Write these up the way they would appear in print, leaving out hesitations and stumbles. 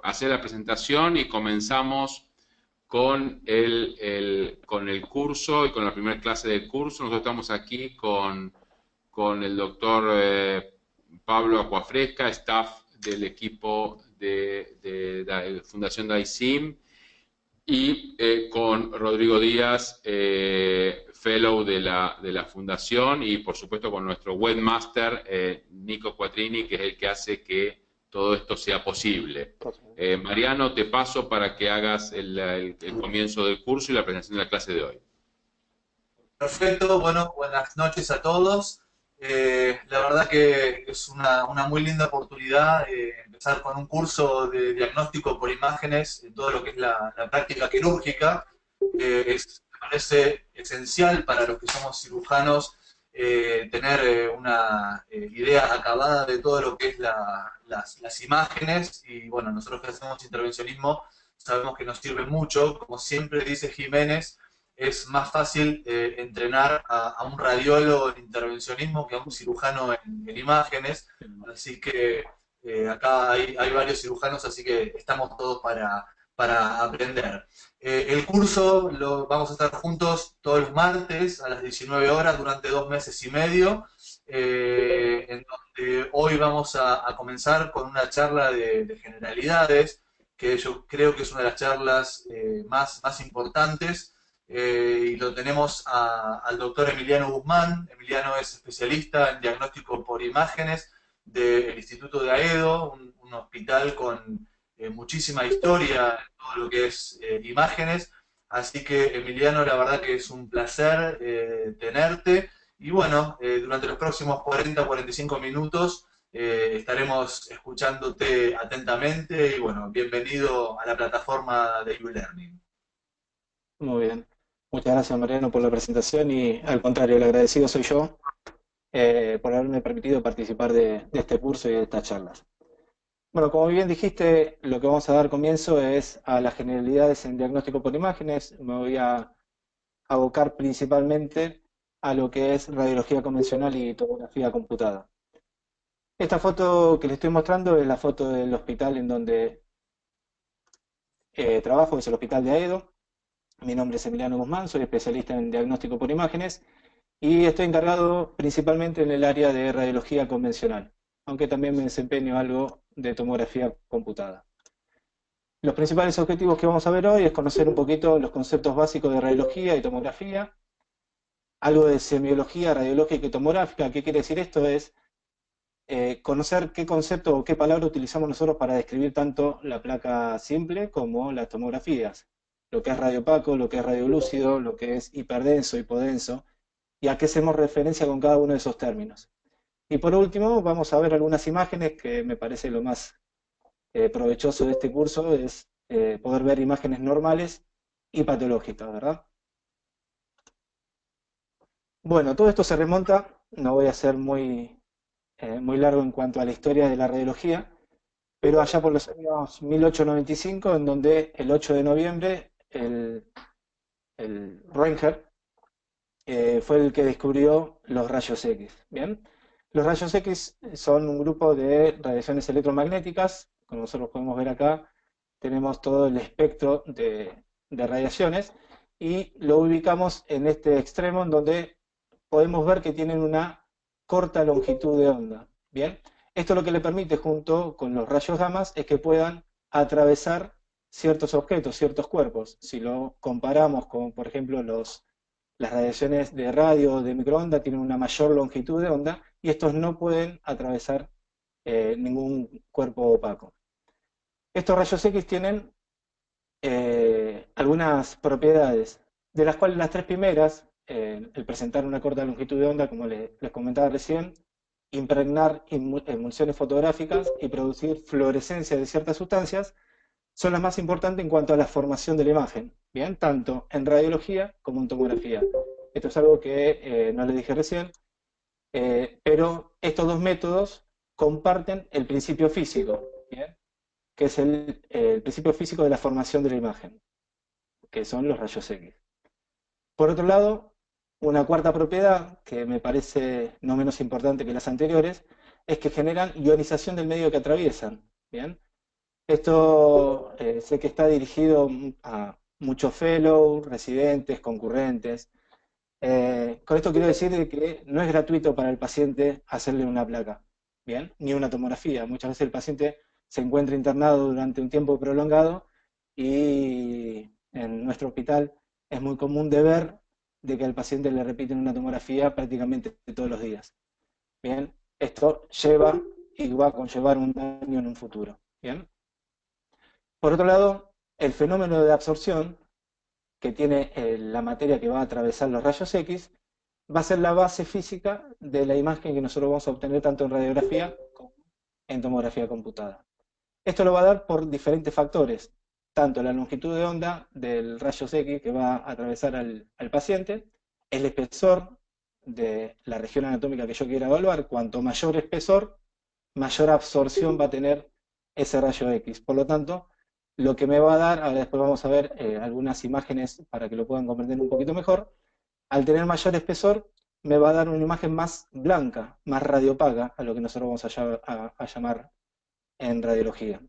hacer la presentación y comenzamos con con el curso y con la primera clase del curso. Nosotros estamos aquí con el doctor Pablo Acuafresca, staff del equipo de la Fundación DAISIM, y con Rodrigo Díaz, fellow de la Fundación, y por supuesto con nuestro webmaster, Nico Quattrini, que es el que hace que todo esto sea posible. Mariano, te paso para que hagas el comienzo del curso y la presentación de la clase de hoy. Perfecto, bueno, buenas noches a todos. La verdad que es una muy linda oportunidad empezar con un curso de diagnóstico por imágenes en todo lo que es la práctica quirúrgica. Me parece esencial para los que somos cirujanos tener una idea acabada de todo lo que es las imágenes, y bueno, nosotros que hacemos intervencionismo sabemos que nos sirve mucho. Como siempre dice Jiménez, es más fácil entrenar a un radiólogo en intervencionismo que a un cirujano en imágenes, así que acá hay varios cirujanos, así que estamos todos para aprender. El curso lo vamos a estar juntos todos los martes a las 19 horas durante 2 meses y medio, en donde hoy vamos a comenzar con una charla de generalidades, que yo creo que es una de las charlas más importantes, y lo tenemos al doctor Emiliano Guzmán. Emiliano es especialista en diagnóstico por imágenes del Instituto de Aedo, un hospital con muchísima historia en todo lo que es imágenes. Así que, Emiliano, la verdad que es un placer tenerte. Y bueno, durante los próximos 40-45 minutos estaremos escuchándote atentamente. Y bueno, bienvenido a la plataforma de YouLearning. Muy bien. Muchas gracias, Mariano, por la presentación y al contrario, el agradecido soy yo por haberme permitido participar de este curso y de estas charlas. Bueno, como bien dijiste, lo que vamos a dar comienzo es a las generalidades en diagnóstico por imágenes. Me voy a abocar principalmente a lo que es radiología convencional y tomografía computada. Esta foto que les estoy mostrando es la foto del hospital en donde trabajo, que es el Hospital de Aedo. Mi nombre es Emiliano Guzmán, soy especialista en diagnóstico por imágenes y estoy encargado principalmente en el área de radiología convencional, aunque también me desempeño algo de tomografía computada. Los principales objetivos que vamos a ver hoy es conocer un poquito los conceptos básicos de radiología y tomografía, algo de semiología radiológica y tomográfica. ¿Qué quiere decir esto? Es conocer qué concepto o qué palabra utilizamos nosotros para describir tanto la placa simple como las tomografías, lo que es radiopaco, lo que es radiolúcido, lo que es hiperdenso, hipodenso, y a qué hacemos referencia con cada uno de esos términos. Y por último, vamos a ver algunas imágenes que me parece lo más provechoso de este curso, es poder ver imágenes normales y patológicas, ¿verdad? Bueno, todo esto se remonta, no voy a ser muy largo en cuanto a la historia de la radiología, pero allá por los años 1895, en donde el 8 de noviembre el Röntgen fue el que descubrió los rayos X. ¿Bien? Los rayos X son un grupo de radiaciones electromagnéticas. Como nosotros podemos ver acá, tenemos todo el espectro de radiaciones y lo ubicamos en este extremo en donde podemos ver que tienen una corta longitud de onda. ¿Bien? Esto lo que le permite, junto con los rayos gamma, es que puedan atravesar ciertos objetos, ciertos cuerpos. Si lo comparamos con, por ejemplo, las radiaciones de radio o de microondas, tienen una mayor longitud de onda y estos no pueden atravesar ningún cuerpo opaco. Estos rayos X tienen algunas propiedades, de las cuales las tres primeras, el presentar una corta longitud de onda, como les comentaba recién, impregnar emulsiones fotográficas y producir fluorescencia de ciertas sustancias, son las más importantes en cuanto a la formación de la imagen, ¿bien? Tanto en radiología como en tomografía. Esto es algo que no les dije recién, pero estos dos métodos comparten el principio físico, ¿bien? Que es el principio físico de la formación de la imagen, que son los rayos X. Por otro lado, una cuarta propiedad, que me parece no menos importante que las anteriores, es que generan ionización del medio que atraviesan, ¿bien? Esto sé que está dirigido a muchos fellows, residentes, concurrentes. Con esto quiero decir de que no es gratuito para el paciente hacerle una placa, ¿bien? Ni una tomografía. Muchas veces el paciente se encuentra internado durante un tiempo prolongado y en nuestro hospital es muy común de ver de que al paciente le repiten una tomografía prácticamente todos los días. Bien, esto lleva y va a conllevar un daño en un futuro. Bien. Por otro lado, el fenómeno de absorción que tiene la materia que va a atravesar los rayos X va a ser la base física de la imagen que nosotros vamos a obtener tanto en radiografía como en tomografía computada. Esto lo va a dar por diferentes factores, tanto la longitud de onda del rayos X que va a atravesar al paciente, el espesor de la región anatómica que yo quiera evaluar. Cuanto mayor espesor, mayor absorción va a tener ese rayo X. Por lo tanto, lo que me va a dar, ahora después vamos a ver algunas imágenes para que lo puedan comprender un poquito mejor, al tener mayor espesor, me va a dar una imagen más blanca, más radiopaca, a lo que nosotros vamos a llamar en radiología.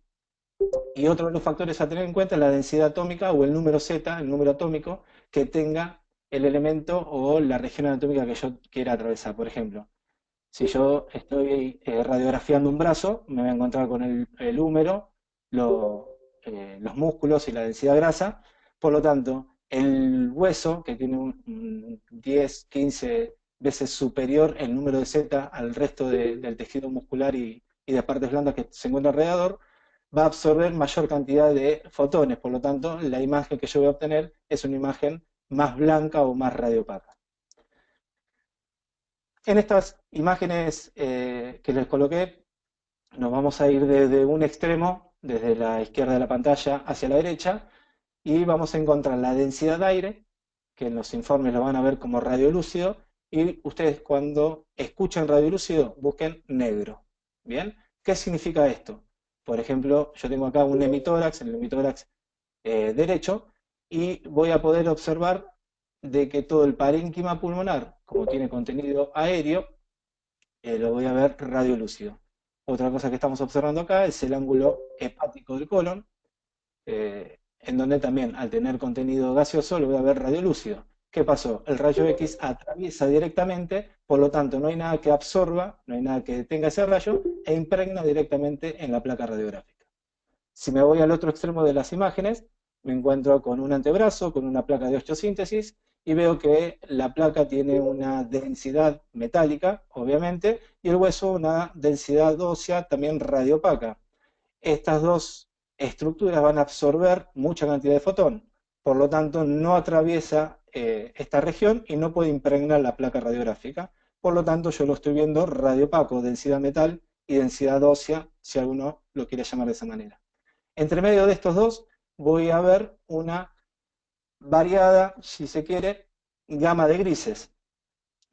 Y otro de los factores a tener en cuenta es la densidad atómica o el número Z, el número atómico, que tenga el elemento o la región anatómica que yo quiera atravesar. Por ejemplo, si yo estoy radiografiando un brazo, me voy a encontrar con el húmero, los músculos y la densidad grasa. Por lo tanto, el hueso, que tiene un 10, 15 veces superior el número de Z al resto del tejido muscular y de partes blandas que se encuentra alrededor, va a absorber mayor cantidad de fotones. Por lo tanto, la imagen que yo voy a obtener es una imagen más blanca o más radiopaca. En estas imágenes que les coloqué, nos vamos a ir desde un extremo, desde la izquierda de la pantalla hacia la derecha, y vamos a encontrar la densidad de aire, que en los informes lo van a ver como radiolúcido, y ustedes cuando escuchan radiolúcido busquen negro. ¿Bien? ¿Qué significa esto? Por ejemplo, yo tengo acá un hemitórax, el hemitórax derecho, y voy a poder observar de que todo el parénquima pulmonar, como tiene contenido aéreo, lo voy a ver radiolúcido. Otra cosa que estamos observando acá es el ángulo hepático del colon, en donde también al tener contenido gaseoso lo voy a ver radiolúcido. ¿Qué pasó? El rayo X atraviesa directamente, por lo tanto no hay nada que absorba, no hay nada que detenga ese rayo e impregna directamente en la placa radiográfica. Si me voy al otro extremo de las imágenes, me encuentro con un antebrazo, con una placa de osteosíntesis, y veo que la placa tiene una densidad metálica, obviamente, y el hueso una densidad ósea también radiopaca. Estas dos estructuras van a absorber mucha cantidad de fotón, por lo tanto no atraviesa esta región y no puede impregnar la placa radiográfica. Por lo tanto yo lo estoy viendo radiopaco, densidad metal y densidad ósea, si alguno lo quiere llamar de esa manera. Entre medio de estos dos voy a ver una variada, si se quiere, gama de grises.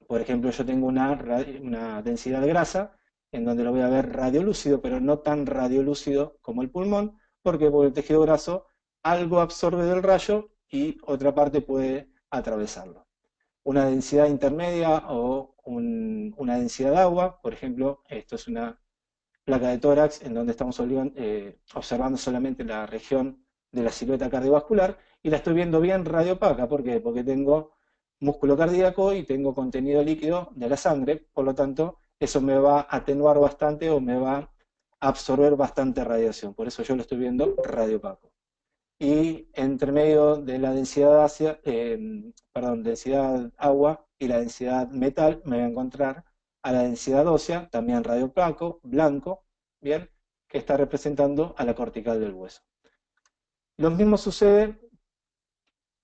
Por ejemplo, yo tengo una densidad de grasa, en donde lo voy a ver radiolúcido, pero no tan radiolúcido como el pulmón, porque el tejido graso algo absorbe del rayo y otra parte puede atravesarlo. Una densidad intermedia o una densidad de agua, por ejemplo, esto es una placa de tórax en donde estamos observando solamente la región de la silueta cardiovascular y la estoy viendo bien radiopaca. ¿Por qué? Porque tengo músculo cardíaco y tengo contenido líquido de la sangre, por lo tanto eso me va a atenuar bastante o me va a absorber bastante radiación, por eso yo lo estoy viendo radiopaco. Y entre medio de la densidad densidad agua y la densidad metal me voy a encontrar a la densidad ósea, también radiopaco, blanco, bien, que está representando a la cortical del hueso. Lo mismo sucede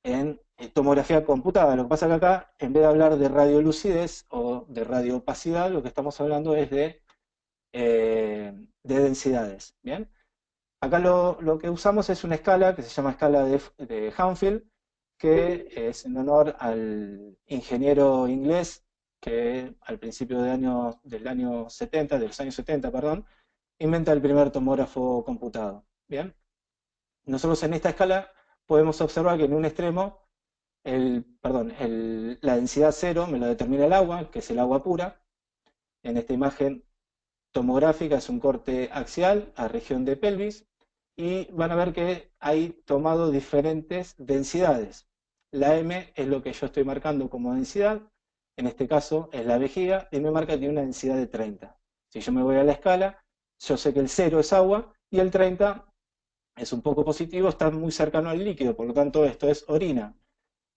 en tomografía computada. Lo que pasa que acá, en vez de hablar de radiolucidez o de radioopacidad, lo que estamos hablando es de densidades. ¿Bien? Acá lo que usamos es una escala que se llama escala de Hanfield, que es en honor al ingeniero inglés que al principio de los años 70, perdón, inventa el primer tomógrafo computado. ¿Bien? Nosotros en esta escala podemos observar que en un extremo la densidad cero me lo determina el agua, que es el agua pura. En esta imagen tomográfica es un corte axial a región de pelvis. y van a ver que hay tomado diferentes densidades. La M es lo que yo estoy marcando como densidad, en este caso es la vejiga, y me marca que tiene una densidad de 30. Si yo me voy a la escala, yo sé que el 0 es agua y el 30 es un poco positivo, está muy cercano al líquido, por lo tanto esto es orina.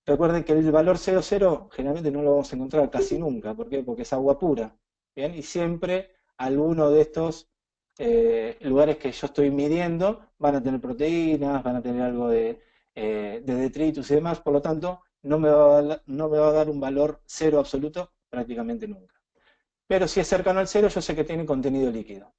Recuerden que el valor 0,0 generalmente no lo vamos a encontrar casi nunca. ¿Por qué? Porque es agua pura. ¿Bien? Y siempre alguno de estos lugares que yo estoy midiendo van a tener proteínas, van a tener algo de detritus y demás, por lo tanto no me va a dar un valor cero absoluto prácticamente nunca. Pero si es cercano al cero, yo sé que tiene contenido líquido.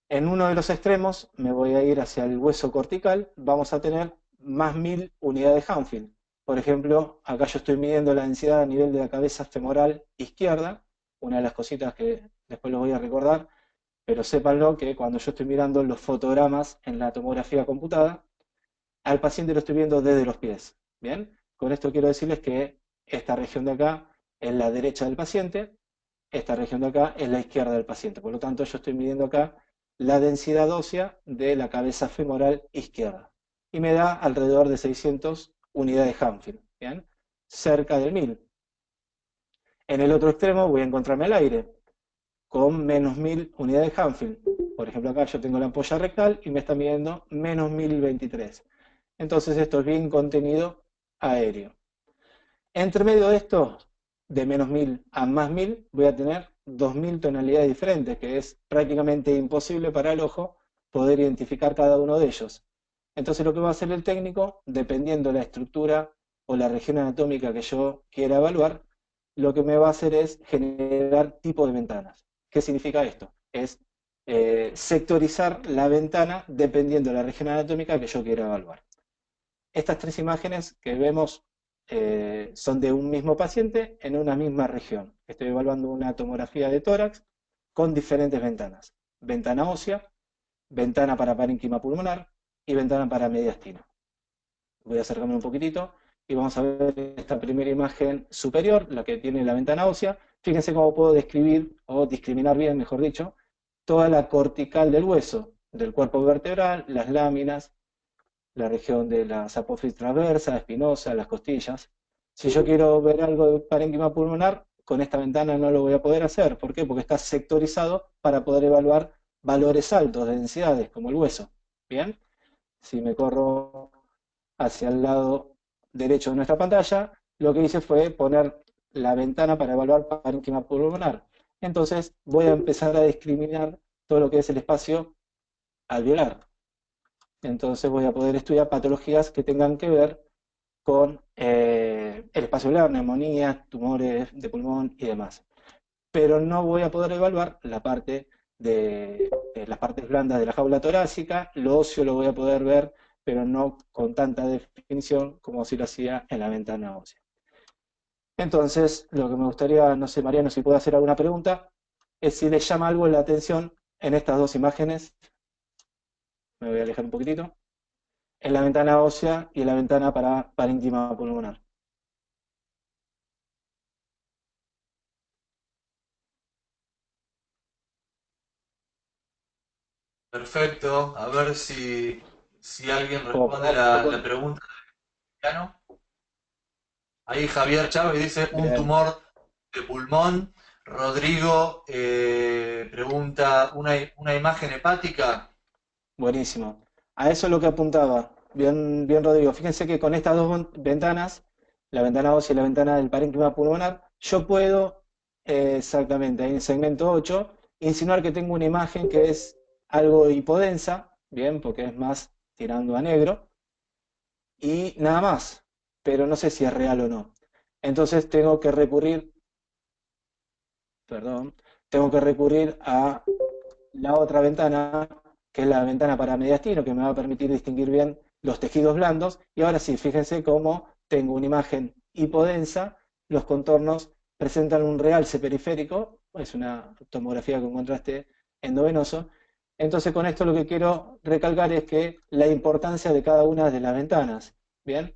En uno de los extremos me voy a ir hacia el hueso cortical, vamos a tener más 1000 unidades de Hanfield. Por ejemplo, acá yo estoy midiendo la densidad a nivel de la cabeza femoral izquierda, una de las cositas que después los voy a recordar, pero sépanlo que cuando yo estoy mirando los fotogramas en la tomografía computada, al paciente lo estoy viendo desde los pies. ¿Bien? Con esto quiero decirles que esta región de acá es la derecha del paciente, esta región de acá es la izquierda del paciente. Por lo tanto, yo estoy midiendo acá la densidad ósea de la cabeza femoral izquierda. Y me da alrededor de 600 unidades Hanfield, ¿bien? Cerca del 1000. En el otro extremo voy a encontrarme el aire, con menos 1000 unidades Hanfield. Por ejemplo, acá yo tengo la ampolla rectal y me está midiendo menos 1023. Entonces esto es bien contenido aéreo. Entre medio de esto, de menos 1000 a más 1000, voy a tener 2000 tonalidades diferentes, que es prácticamente imposible para el ojo poder identificar cada uno de ellos. Entonces lo que va a hacer el técnico, dependiendo de la estructura o la región anatómica que yo quiera evaluar, lo que me va a hacer es generar tipo de ventanas. ¿Qué significa esto? Es sectorizar la ventana dependiendo de la región anatómica que yo quiera evaluar. Estas tres imágenes que vemos son de un mismo paciente en una misma región. Estoy evaluando una tomografía de tórax con diferentes ventanas. Ventana ósea, ventana para parénquima pulmonar y ventana para mediastino. Voy a acercarme un poquitito y vamos a ver esta primera imagen superior, la que tiene la ventana ósea. Fíjense cómo puedo describir, o discriminar bien, mejor dicho, toda la cortical del hueso, del cuerpo vertebral, las láminas, la región de las apófisis transversa, espinosa, las costillas. Si yo quiero ver algo de parénquima pulmonar, con esta ventana no lo voy a poder hacer. ¿Por qué? Porque está sectorizado para poder evaluar valores altos de densidades, como el hueso. ¿Bien? Si me corro hacia el lado derecho de nuestra pantalla, lo que hice fue poner la ventana para evaluar parénquima pulmonar. Entonces voy a empezar a discriminar todo lo que es el espacio alveolar. Entonces voy a poder estudiar patologías que tengan que ver con el espacio alveolar, neumonías, tumores de pulmón y demás. Pero no voy a poder evaluar la parte de las partes blandas de la jaula torácica, lo óseo lo voy a poder ver, pero no con tanta definición como si lo hacía en la ventana ósea. Entonces, lo que me gustaría, no sé, Mariano, si puedo hacer alguna pregunta, es si les llama algo la atención en estas dos imágenes. Me voy a alejar un poquitito. En la ventana ósea y en la ventana para parénquima pulmonar. Perfecto, a ver si alguien responde la pregunta de Emiliano. Ahí Javier Chávez dice un Bien, tumor de pulmón. Rodrigo pregunta una imagen hepática. buenísimo. A eso es lo que apuntaba. Bien, bien, Rodrigo. Fíjense que con estas dos ventanas, la ventana ósea y la ventana del parénquima pulmonar, yo puedo, exactamente, ahí en el segmento 8, insinuar que tengo una imagen que es algo hipodensa, bien, porque es más tirando a negro, y nada más, pero no sé si es real o no. Entonces tengo que recurrir, perdón, tengo que recurrir a la otra ventana, que es la ventana para mediastino, que me va a permitir distinguir bien los tejidos blandos. Y ahora sí, fíjense cómo tengo una imagen hipodensa, los contornos presentan un realce periférico, es una tomografía con contraste endovenoso. Entonces con esto lo que quiero recalcar es que la importancia de cada una de las ventanas. ¿Bien?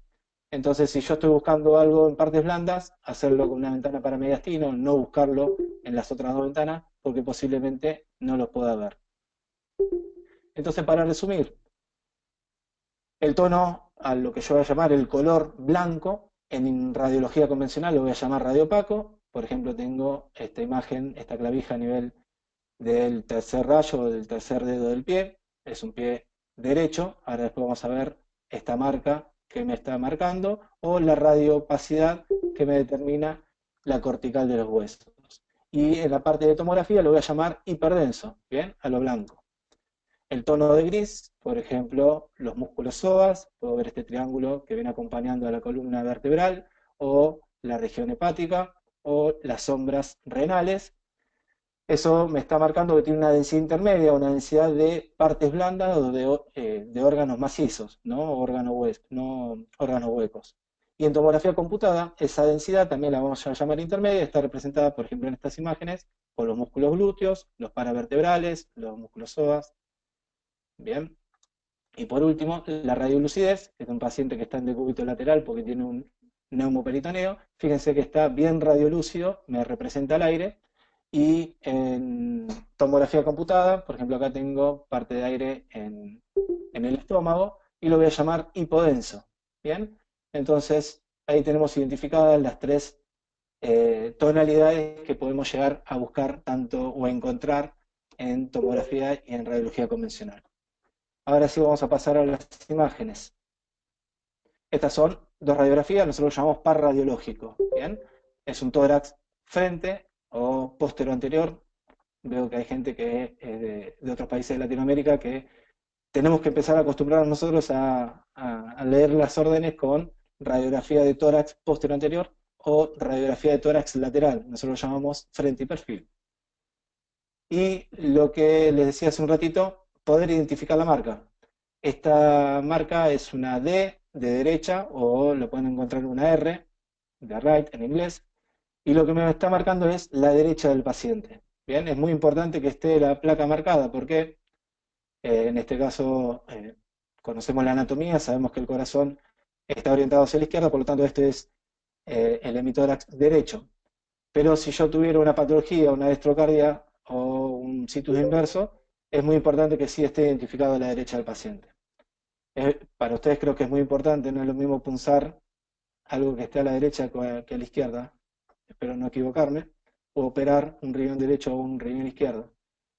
Entonces si yo estoy buscando algo en partes blandas, hacerlo con una ventana para mediastino, no buscarlo en las otras dos ventanas, porque posiblemente no los pueda ver. Entonces, para resumir, El tono, a lo que yo voy a llamar el color blanco, en radiología convencional lo voy a llamar radiopaco. Por ejemplo, tengo esta imagen, esta clavija a nivel del tercer rayo o del tercer dedo del pie. Es un pie derecho. Ahora después vamos a ver esta marca que me está marcando, o la radiopacidad que me determina la cortical de los huesos. Y en la parte de tomografía lo voy a llamar hiperdenso, ¿bien? A lo blanco. El tono de gris, por ejemplo, los músculos psoas, puedo ver este triángulo que viene acompañando a la columna vertebral, o la región hepática, o las sombras renales. Eso me está marcando que tiene una densidad intermedia, una densidad de partes blandas o de órganos macizos, no órganos huecos. Y en tomografía computada, esa densidad también la vamos a llamar intermedia, está representada, por ejemplo, en estas imágenes, por los músculos glúteos, los paravertebrales, los músculos psoas. Bien. Y por último, la radiolucidez, que es un paciente que está en decúbito lateral porque tiene un neumoperitoneo. Fíjense que está bien radiolúcido, me representa el aire. Y en tomografía computada, por ejemplo, acá tengo parte de aire en el estómago y lo voy a llamar hipodenso. ¿Bien? Entonces, ahí tenemos identificadas las tres tonalidades que podemos llegar a buscar tanto o encontrar en tomografía y en radiología convencional. Ahora sí vamos a pasar a las imágenes. Estas son dos radiografías, nosotros lo llamamos par radiológico. ¿Bien? Es un tórax frente o póstero anterior. Veo que hay gente que es de otros países de Latinoamérica que tenemos que empezar a acostumbrarnos nosotros a leer las órdenes con radiografía de tórax póstero anterior o radiografía de tórax lateral. Nosotros lo llamamos frente y perfil. Y lo que les decía hace un ratito, poder identificar la marca. Esta marca es una D de derecha, o lo pueden encontrar una R, de right en inglés, y lo que me está marcando es la derecha del paciente. Bien, es muy importante que esté la placa marcada, porque en este caso conocemos la anatomía, sabemos que el corazón está orientado hacia la izquierda, por lo tanto este es el hemitórax derecho. Pero si yo tuviera una patología, una destrocardia o un situs inverso, es muy importante que sí esté identificado a la derecha del paciente. Para ustedes creo que es muy importante, no es lo mismo punzar algo que esté a la derecha que a la izquierda, espero no equivocarme, o operar un riñón derecho o un riñón izquierdo.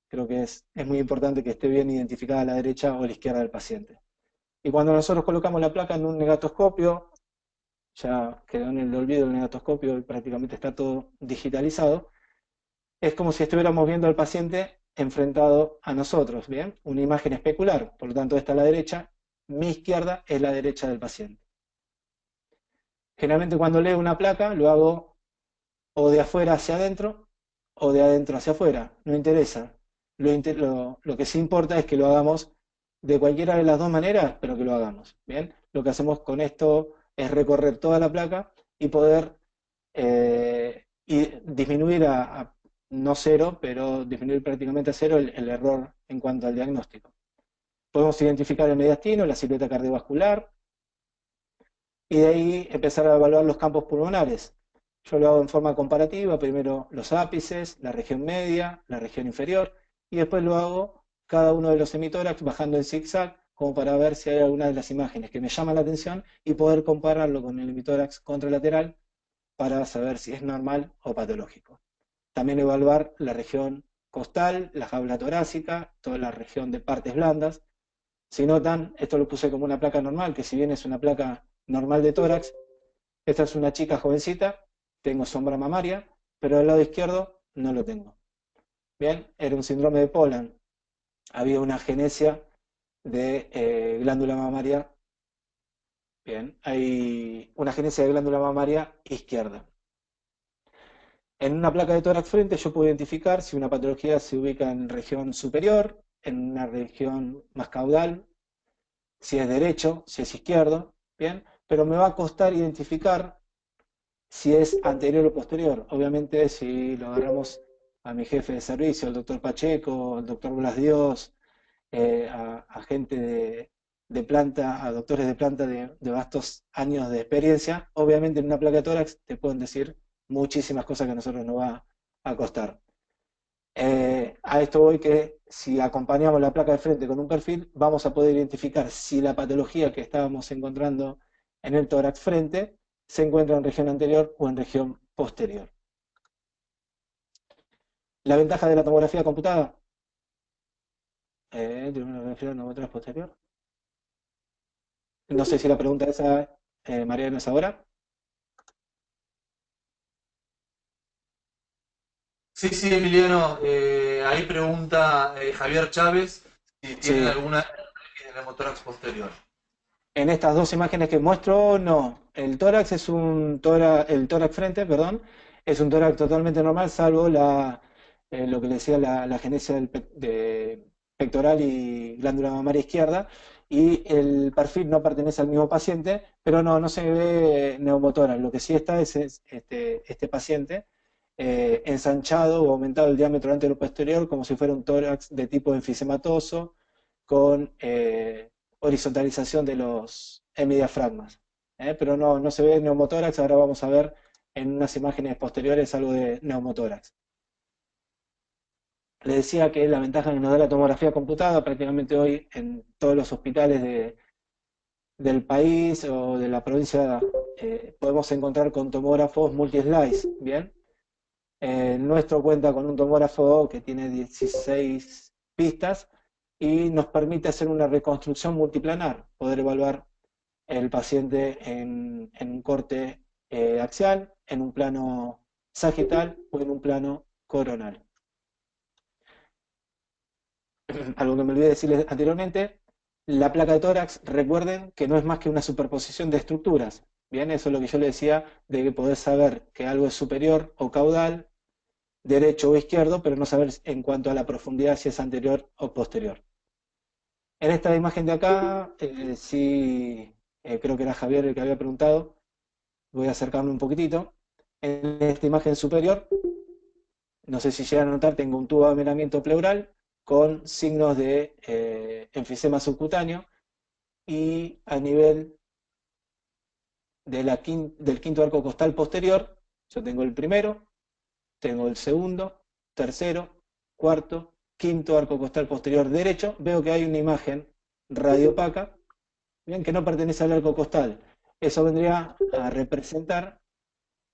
Creo que es muy importante que esté bien identificada a la derecha o a la izquierda del paciente. Y cuando nosotros colocamos la placa en un negatoscopio, ya quedó en el olvido el negatoscopio y prácticamente está todo digitalizado, es como si estuviéramos viendo al paciente enfrentado a nosotros, ¿bien? Una imagen especular, por lo tanto esta es la derecha, mi izquierda es la derecha del paciente. Generalmente cuando leo una placa lo hago o de afuera hacia adentro o de adentro hacia afuera, no interesa. Lo que sí importa es que lo hagamos de cualquiera de las dos maneras, pero que lo hagamos. ¿Bien? Lo que hacemos con esto es recorrer toda la placa y poder y disminuir a no cero, pero disminuir prácticamente a cero el error en cuanto al diagnóstico. Podemos identificar el mediastino, la silueta cardiovascular, y de ahí empezar a evaluar los campos pulmonares. Yo lo hago en forma comparativa, primero los ápices, la región media, la región inferior, y después lo hago cada uno de los hemitórax bajando en zigzag, como para ver si hay alguna de las imágenes que me llaman la atención y poder compararlo con el hemitórax contralateral para saber si es normal o patológico. También evaluar la región costal, la jaula torácica, toda la región de partes blandas. Si notan, esto lo puse como una placa normal, que si bien es una placa normal de tórax, esta es una chica jovencita, tengo sombra mamaria, pero del lado izquierdo no lo tengo. Bien, era un síndrome de Poland. Había una agenesia de glándula mamaria. Bien, hay una agenesia de glándula mamaria izquierda. En una placa de tórax frente yo puedo identificar si una patología se ubica en región superior, en una región más caudal, si es derecho, si es izquierdo, bien, pero me va a costar identificar si es anterior o posterior. Obviamente si lo agarramos a mi jefe de servicio, al doctor Pacheco, al doctor Blas Dios, a gente de planta, a doctores de planta de vastos años de experiencia, obviamente en una placa de tórax te pueden decir muchísimas cosas que a nosotros nos va a costar. A esto voy que si acompañamos la placa de frente con un perfil, vamos a poder identificar si la patología que estábamos encontrando en el tórax frente se encuentra en región anterior o en región posterior. La ventaja de la tomografía computada, de una región neumotórax posterior. No sé si la pregunta esa, Mariano, es ahora. Sí, sí, Emiliano, ahí pregunta Javier Chávez si tienen Sí, alguna hernia en el hemotórax posterior. en estas dos imágenes que muestro, no. El tórax es un tórax, el tórax frente, perdón, es un tórax totalmente normal, salvo lo que le decía la genesia de pectoral y glándula mamaria izquierda. Y el perfil no pertenece al mismo paciente, pero no se ve neumotórax. Lo que sí está es este paciente ensanchado o aumentado el diámetro anteroposterior como si fuera un tórax de tipo enfisematoso con horizontalización de los hemidiafragmas. Pero no se ve neumotórax, ahora vamos a ver en unas imágenes posteriores algo de neumotórax. Le decía que la ventaja que nos da la tomografía computada, prácticamente hoy en todos los hospitales del país o de la provincia podemos encontrar con tomógrafos multi-slice, ¿bien? El nuestro cuenta con un tomógrafo que tiene 16 pistas y nos permite hacer una reconstrucción multiplanar, poder evaluar el paciente en un corte axial, en un plano sagital o en un plano coronal. Algo que me olvidé decirles anteriormente, la placa de tórax, recuerden que no es más que una superposición de estructuras. Bien, eso es lo que yo le decía, de que poder saber que algo es superior o caudal, derecho o izquierdo, pero no saber en cuanto a la profundidad si es anterior o posterior. En esta imagen de acá, sí, creo que era Javier el que había preguntado, voy a acercarme un poquitito. En esta imagen superior, no sé si llegan a notar, tengo un tubo de amelamiento pleural con signos de enfisema subcutáneo y a nivel del quinto arco costal posterior, yo tengo el primero, tengo el segundo, tercero, cuarto, quinto arco costal posterior derecho. Veo que hay una imagen radiopaca, bien, que no pertenece al arco costal. Eso vendría a representar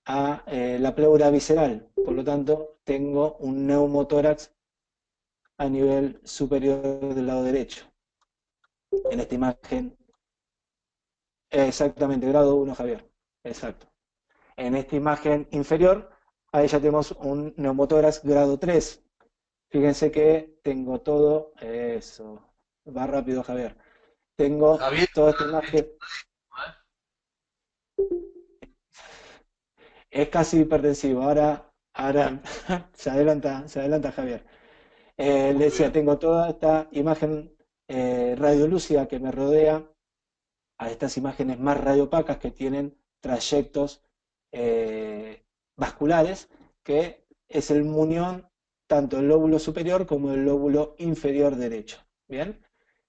a la pleura visceral. Por lo tanto, tengo un neumotórax a nivel superior del lado derecho. En esta imagen, exactamente, grado 1, Javier. Exacto. En esta imagen inferior, ahí ya tenemos un neumotórax grado 3. Fíjense que tengo todo eso. Va rápido, Javier. Tengo Javier, toda esta imagen. Es casi hipertensivo. Ahora se adelanta Javier. Le muy decía, bien. tengo toda esta imagen radiolúcida que me rodea a estas imágenes más radiopacas que tienen trayectos vasculares, que es el munión tanto del lóbulo superior como del lóbulo inferior derecho. Bien,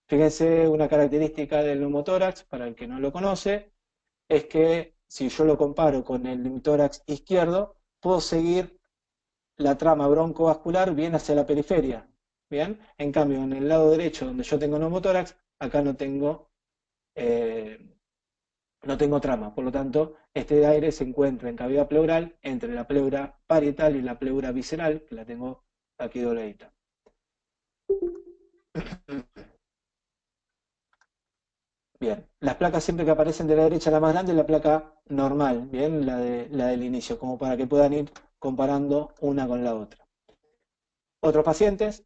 fíjense una característica del neumotórax, para el que no lo conoce, es que si yo lo comparo con el neumotórax izquierdo, puedo seguir la trama broncovascular bien hacia la periferia. Bien, en cambio, en el lado derecho, donde yo tengo neumotórax, acá eh, no tengo trama. Por lo tanto, este aire se encuentra en cavidad pleural entre la pleura parietal y la pleura visceral, que la tengo aquí dobladita. Bien, las placas siempre que aparecen de la derecha, la más grande es la placa normal, bien, la del inicio, como para que puedan ir comparando una con la otra. Otros pacientes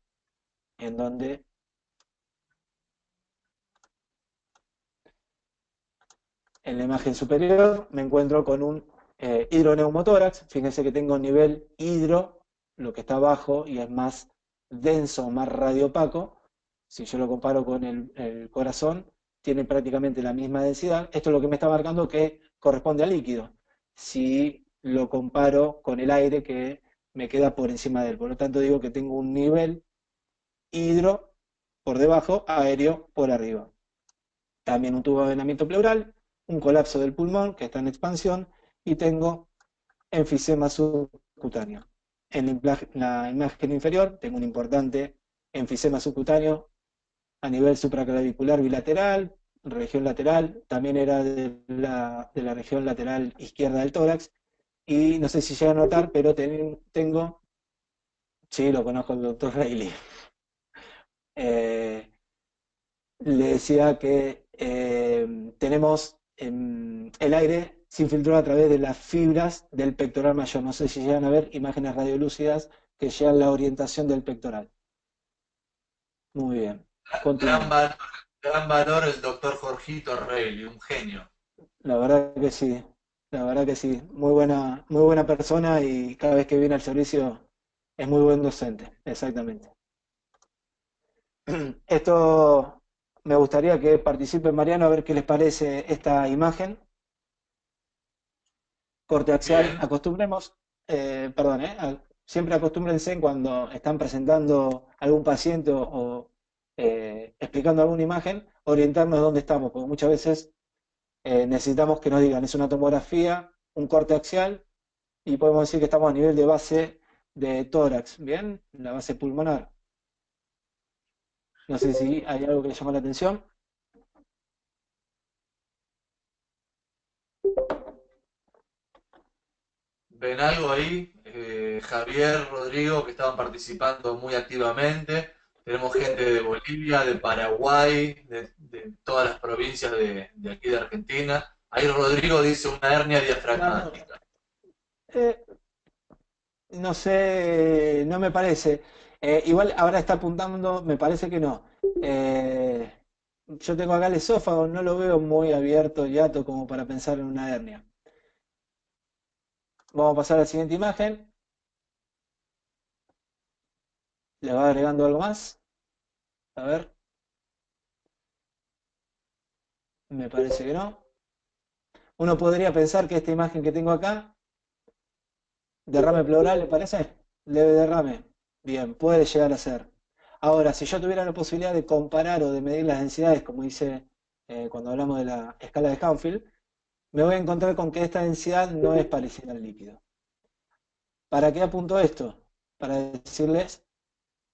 en donde en la imagen superior me encuentro con un hidroneumotórax. Fíjense que tengo nivel hidro, lo que está abajo y es más denso, más radiopaco. Si yo lo comparo con el corazón, tiene prácticamente la misma densidad. Esto es lo que me está marcando que corresponde al líquido. Si lo comparo con el aire que me queda por encima de él. Por lo tanto, digo que tengo un nivel hidro por debajo, aéreo por arriba. También un tubo de venamiento pleural, un colapso del pulmón que está en expansión y tengo enfisema subcutáneo. la imagen inferior tengo un importante enfisema subcutáneo a nivel supraclavicular bilateral, región lateral, también era de la región lateral izquierda del tórax, y no sé si llega a notar, pero tengo, sí, lo conozco el doctor Reilly. Eh, Le decía que tenemos el aire se infiltró a través de las fibras del pectoral mayor. No sé si llegan a ver imágenes radiolúcidas que llegan la orientación del pectoral. Muy bien, Gran, continuamos. val- gran valor el doctor Jorgito Reilly, un genio. La verdad que sí, la verdad que sí. Muy buena persona y cada vez que viene al servicio es muy buen docente, exactamente. Esto me gustaría que participe Mariano a ver qué les parece esta imagen. Corte axial, Bien. acostumbremos, perdón, siempre acostúmbrense cuando están presentando algún paciente o explicando alguna imagen, orientarnos dónde estamos, porque muchas veces necesitamos que nos digan, es una tomografía, un corte axial, y podemos decir que estamos a nivel de base de tórax, ¿bien? La base pulmonar. No sé si hay algo que le llama la atención. ¿Ven algo ahí? Javier, Rodrigo, que estaban participando muy activamente. Tenemos gente de Bolivia, de Paraguay, de todas las provincias de aquí de Argentina. Ahí Rodrigo dice una hernia No, no, diafragmática. eh, no sé, no me parece. Igual ahora está apuntando, me parece que no. Eh, yo tengo acá el esófago, no lo veo muy abierto, yato, como para pensar en una hernia. Vamos a pasar a la siguiente imagen. Le va agregando algo más. A ver, me parece que no. Uno podría pensar que esta imagen que tengo acá, derrame pleural, ¿le parece? Leve derrame. Bien, puede llegar a ser. Ahora, si yo tuviera la posibilidad de comparar o de medir las densidades, como hice cuando hablamos de la escala de Hanfield, me voy a encontrar con que esta densidad no es parecida al líquido. ¿Para qué apunto esto? Para decirles,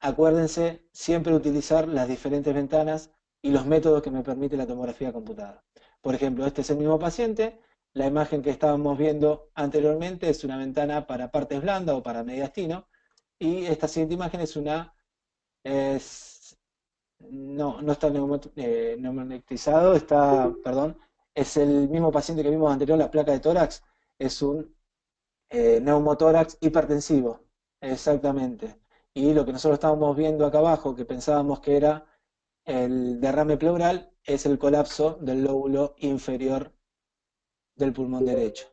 acuérdense siempre utilizar las diferentes ventanas y los métodos que me permite la tomografía computada. Por ejemplo, este es el mismo paciente, la imagen que estábamos viendo anteriormente es una ventana para partes blandas o para mediastino, y esta siguiente imagen es una, es, no está neumonectizado, está, perdón, es el mismo paciente que vimos anterior, la placa de tórax, es un neumotórax hipertensivo, exactamente. Y lo que nosotros estábamos viendo acá abajo, que pensábamos que era el derrame pleural, es el colapso del lóbulo inferior del pulmón derecho.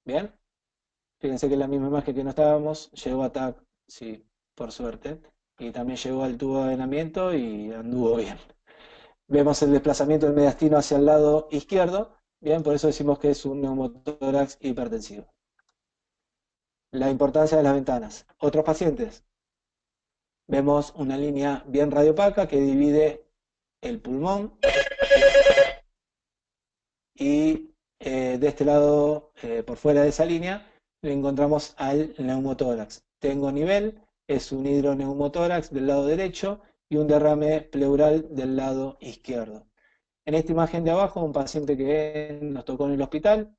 ¿Bien? Fíjense que es la misma imagen que no estábamos, llegó a TAC, sí, por suerte, y también llegó al tubo de adenamiento y anduvo bien. Vemos el desplazamiento del mediastino hacia el lado izquierdo, bien, por eso decimos que es un neumotórax hipertensivo. La importancia de las ventanas. Otros pacientes. Vemos una línea bien radiopaca que divide el pulmón y de este lado, por fuera de esa línea, le encontramos al neumotórax. Tengo nivel, es un hidroneumotórax del lado derecho y un derrame pleural del lado izquierdo. En esta imagen de abajo, un paciente que nos tocó en el hospital,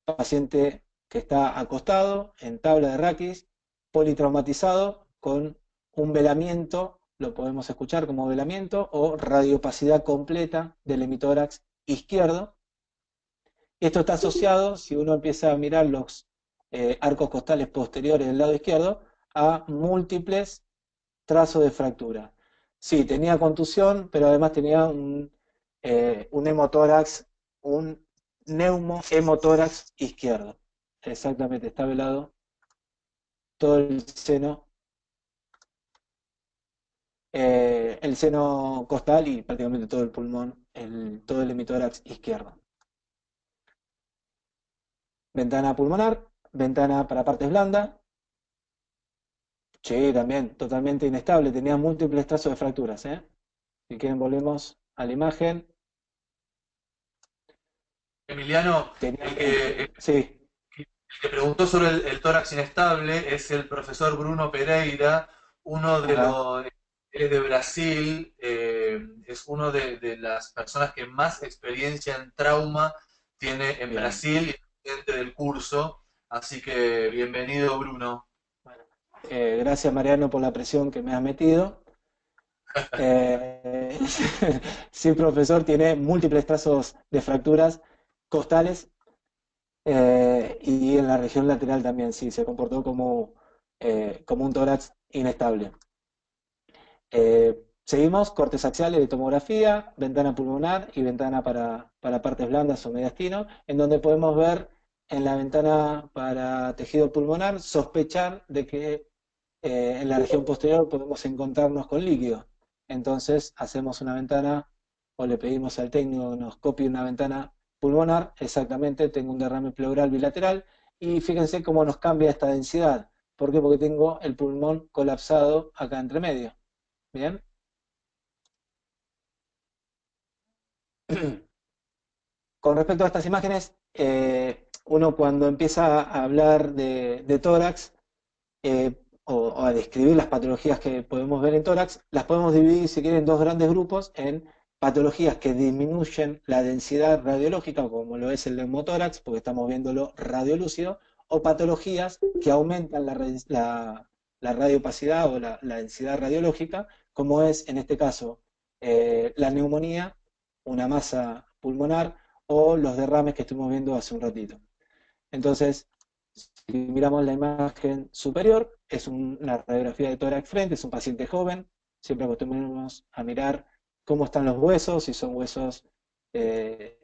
paciente que está acostado en tabla de raquis, politraumatizado con un velamiento, lo podemos escuchar como velamiento, o radiopacidad completa del hemitórax izquierdo. Y esto está asociado, si uno empieza a mirar los arcos costales posteriores del lado izquierdo, a múltiples trazos de fractura. Sí, tenía contusión, pero además tenía un hemotórax, un neumohemotórax izquierdo. Exactamente, está velado todo el seno costal y prácticamente todo el pulmón, todo el hemitórax izquierdo. Ventana pulmonar, ventana para partes blandas. Sí, también, totalmente inestable, tenía múltiples trazos de fracturas. Si quieren volvemos a la imagen. Emiliano, Tenía, el que, sí, que preguntó sobre el tórax inestable es el profesor Bruno Pereira, uno de Ajá, los, él es de Brasil, es uno de las personas que más experiencia en trauma tiene en bien. Brasil y es presidente del curso, así que bienvenido Bruno. Bueno, gracias Mariano por la presión que me has metido. Eh, sí, profesor, tiene múltiples trazos de fracturas costales y en la región lateral también, sí, se comportó como un tórax inestable. Seguimos, cortes axiales de tomografía, ventana pulmonar y ventana para partes blandas o mediastino, en donde podemos ver en la ventana para tejido pulmonar, sospechar de que en la región posterior podemos encontrarnos con líquido. Entonces hacemos una ventana o le pedimos al técnico que nos copie una ventana pulmonar, exactamente, tengo un derrame pleural bilateral y fíjense cómo nos cambia esta densidad. ¿Por qué? Porque tengo el pulmón colapsado acá entre medio. ¿Bien? Con respecto a estas imágenes, uno cuando empieza a hablar de tórax o a describir las patologías que podemos ver en tórax, las podemos dividir, si quieren, en dos grandes grupos, en patologías que disminuyen la densidad radiológica, como lo es el neumotórax, porque estamos viéndolo radiolúcido, o patologías que aumentan la radiopacidad o la densidad radiológica, como es en este caso la neumonía, una masa pulmonar o los derrames que estuvimos viendo hace un ratito. Entonces, si miramos la imagen superior, es una radiografía de tórax frente, es un paciente joven, siempre acostumbramos a mirar cómo están los huesos, si son huesos eh,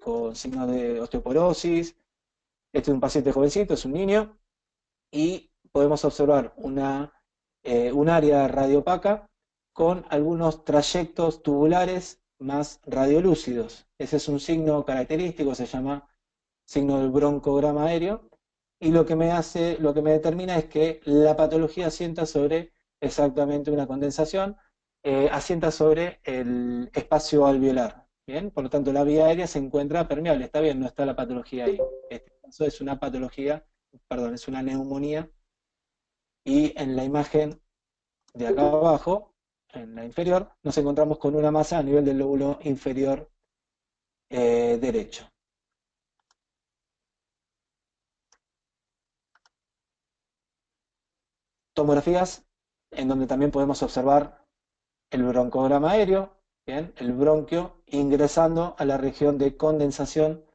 con signos de osteoporosis. Este es un paciente jovencito, es un niño, y podemos observar un área radiopaca con algunos trayectos tubulares más radiolúcidos. Ese es un signo característico, se llama signo del broncograma aéreo, y lo que me determina es que la patología asienta sobre exactamente una condensación, asienta sobre el espacio alveolar. Bien, por lo tanto la vía aérea se encuentra permeable, está bien, no está la patología ahí. Este caso es una patología, perdón, es una neumonía, y en la imagen de acá abajo, en la inferior, nos encontramos con una masa a nivel del lóbulo inferior derecho. Tomografías en donde también podemos observar el broncograma aéreo, ¿bien? El bronquio ingresando a la región de condensación,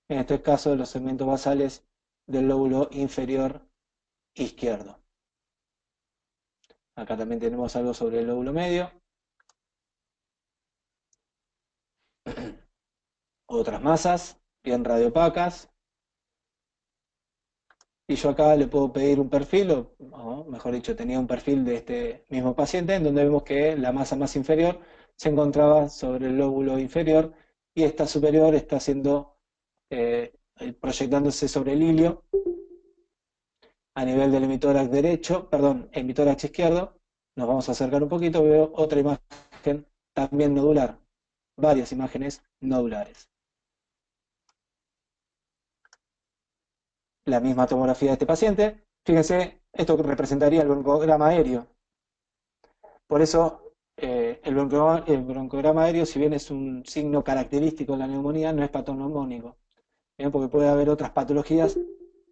en este caso de los segmentos basales del lóbulo inferior izquierdo. Acá también tenemos algo sobre el lóbulo medio. Otras masas, bien radiopacas. Y yo acá le puedo pedir un perfil, o mejor dicho, tenía un perfil de este mismo paciente, en donde vemos que la masa más inferior se encontraba sobre el lóbulo inferior y esta superior está haciendo, proyectándose sobre el ilio a nivel del hemitórax derecho, perdón, hemitórax izquierdo. Nos vamos a acercar un poquito, veo otra imagen también nodular, varias imágenes nodulares. La misma tomografía de este paciente. Fíjense, esto representaría el broncograma aéreo. Por eso, el broncograma aéreo, si bien es un signo característico de la neumonía, no es patognomónico, ¿bien? Porque puede haber otras patologías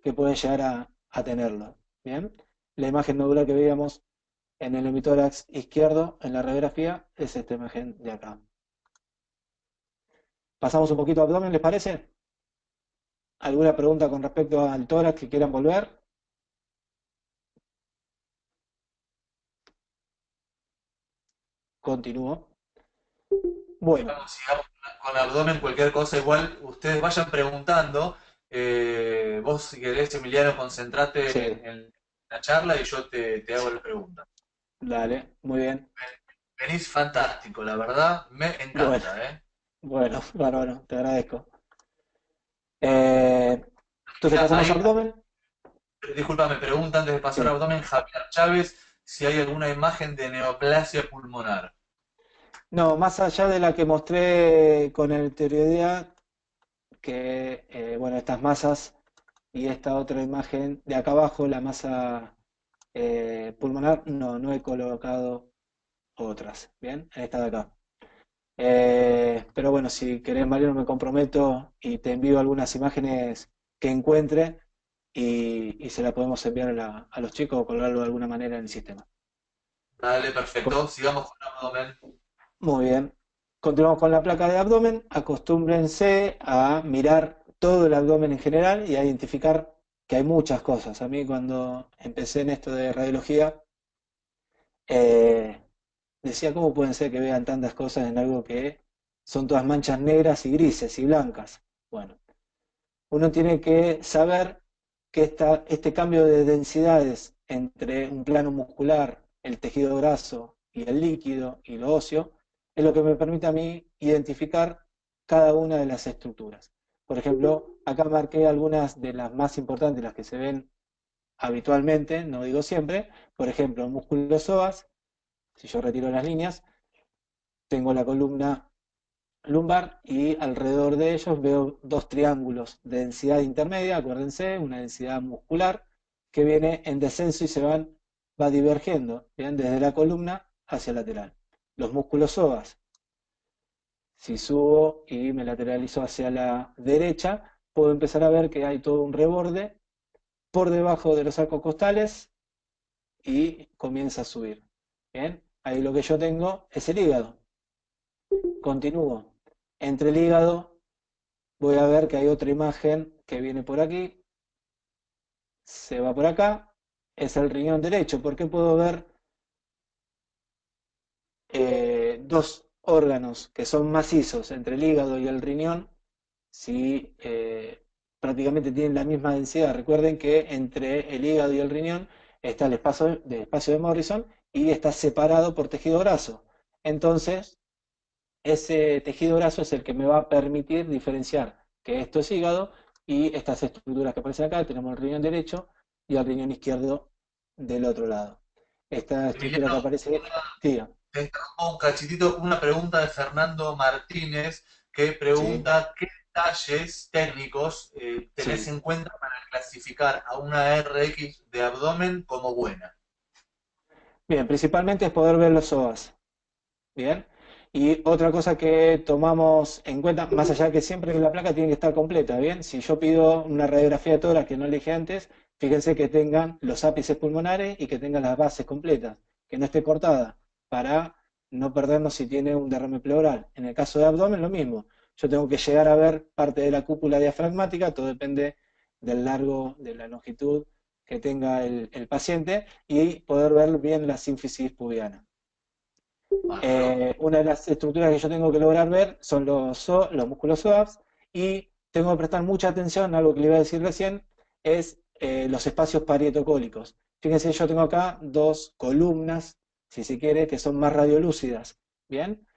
que pueden llegar a tenerlo. ¿Bien? La imagen nodular que veíamos en el hemitórax izquierdo, en la radiografía, es esta imagen de acá. Pasamos un poquito a abdomen, ¿les parece? ¿Alguna pregunta con respecto al tórax que quieran volver? Continúo. Bueno, Sigamos con abdomen, cualquier cosa, igual ustedes vayan preguntando. Vos, si querés, Emiliano, concentrate sí, en la charla y yo te hago la pregunta. dale, muy bien. Venís fantástico, la verdad, me Bueno, encanta, ¿eh? bueno, bárbaro, te agradezco. Eh, entonces Mira, pasamos a ahí, abdomen. disculpa, me pregunta antes de pasar a Sí. abdomen Javier Chávez si hay alguna imagen de neoplasia pulmonar. No, más allá de la que mostré con el tiroidea, que bueno, estas masas y esta otra imagen de acá abajo, la masa pulmonar, no he colocado otras, ¿bien? Esta de acá. Pero bueno, si querés, Mariano, me comprometo y te envío algunas imágenes que encuentre y se la podemos enviar a los chicos o colgarlo de alguna manera en el sistema. Dale, Co- perfecto. Sigamos con el abdomen. Muy bien. Continuamos con la placa de abdomen. Acostúmbrense a mirar todo el abdomen en general y a identificar que hay muchas cosas. A mí cuando empecé en esto de radiología, eh, decía, ¿cómo pueden ser que vean tantas cosas en algo que son todas manchas negras y grises y blancas? Bueno, uno tiene que saber que este cambio de densidades entre un plano muscular, el tejido graso y el líquido y lo óseo, es lo que me permite a mí identificar cada una de las estructuras. Por ejemplo, acá marqué algunas de las más importantes, las que se ven habitualmente, no digo siempre. Por ejemplo, el músculo psoas, si yo retiro las líneas, tengo la columna lumbar y alrededor de ellos veo dos triángulos de densidad intermedia, acuérdense, una densidad muscular que viene en descenso y va divergiendo, ¿bien? Desde la columna hacia el lateral. Los músculos psoas, si subo y me lateralizo hacia la derecha, puedo empezar a ver que hay todo un reborde por debajo de los arcos costales y comienza a subir. ¿Bien? Ahí lo que yo tengo es el hígado. Continúo. Entre el hígado voy a ver que hay otra imagen que viene por aquí, se va por acá, es el riñón derecho, porque puedo ver dos órganos que son macizos entre el hígado y el riñón, si prácticamente tienen la misma densidad. Recuerden que entre el hígado y el riñón está el espacio de Morrison y está separado por tejido graso. Entonces, ese tejido graso es el que me va a permitir diferenciar que esto es hígado y estas estructuras que aparecen acá, tenemos el riñón derecho y el riñón izquierdo del otro lado. Esta estructura que Emiliano, aparece, diga, te escapó un cachitito, una pregunta de Fernando Martínez que sí, pregunta qué detalles técnicos tenés sí. en cuenta para clasificar a una RX de abdomen como buena. Bien, principalmente es poder ver los psoas. Bien. Y otra cosa que tomamos en cuenta, más allá de que siempre la placa tiene que estar completa, ¿bien? Si yo pido una radiografía de tórax que no le dije antes, fíjense que tengan los ápices pulmonares y que tengan las bases completas, que no esté cortada, para no perdernos si tiene un derrame pleural. En el caso de abdomen, lo mismo. Yo tengo que llegar a ver parte de la cúpula diafragmática, todo depende del largo, de la longitud que tenga el paciente, y poder ver bien la sínfisis pubiana. Bárbaro. Una de las estructuras que yo tengo que lograr ver son los músculos psoas y tengo que prestar mucha atención a algo que le iba a decir recién, es los espacios parietocólicos. Fíjense, yo tengo acá dos columnas, si se quiere, que son más radiolúcidas, ¿bien?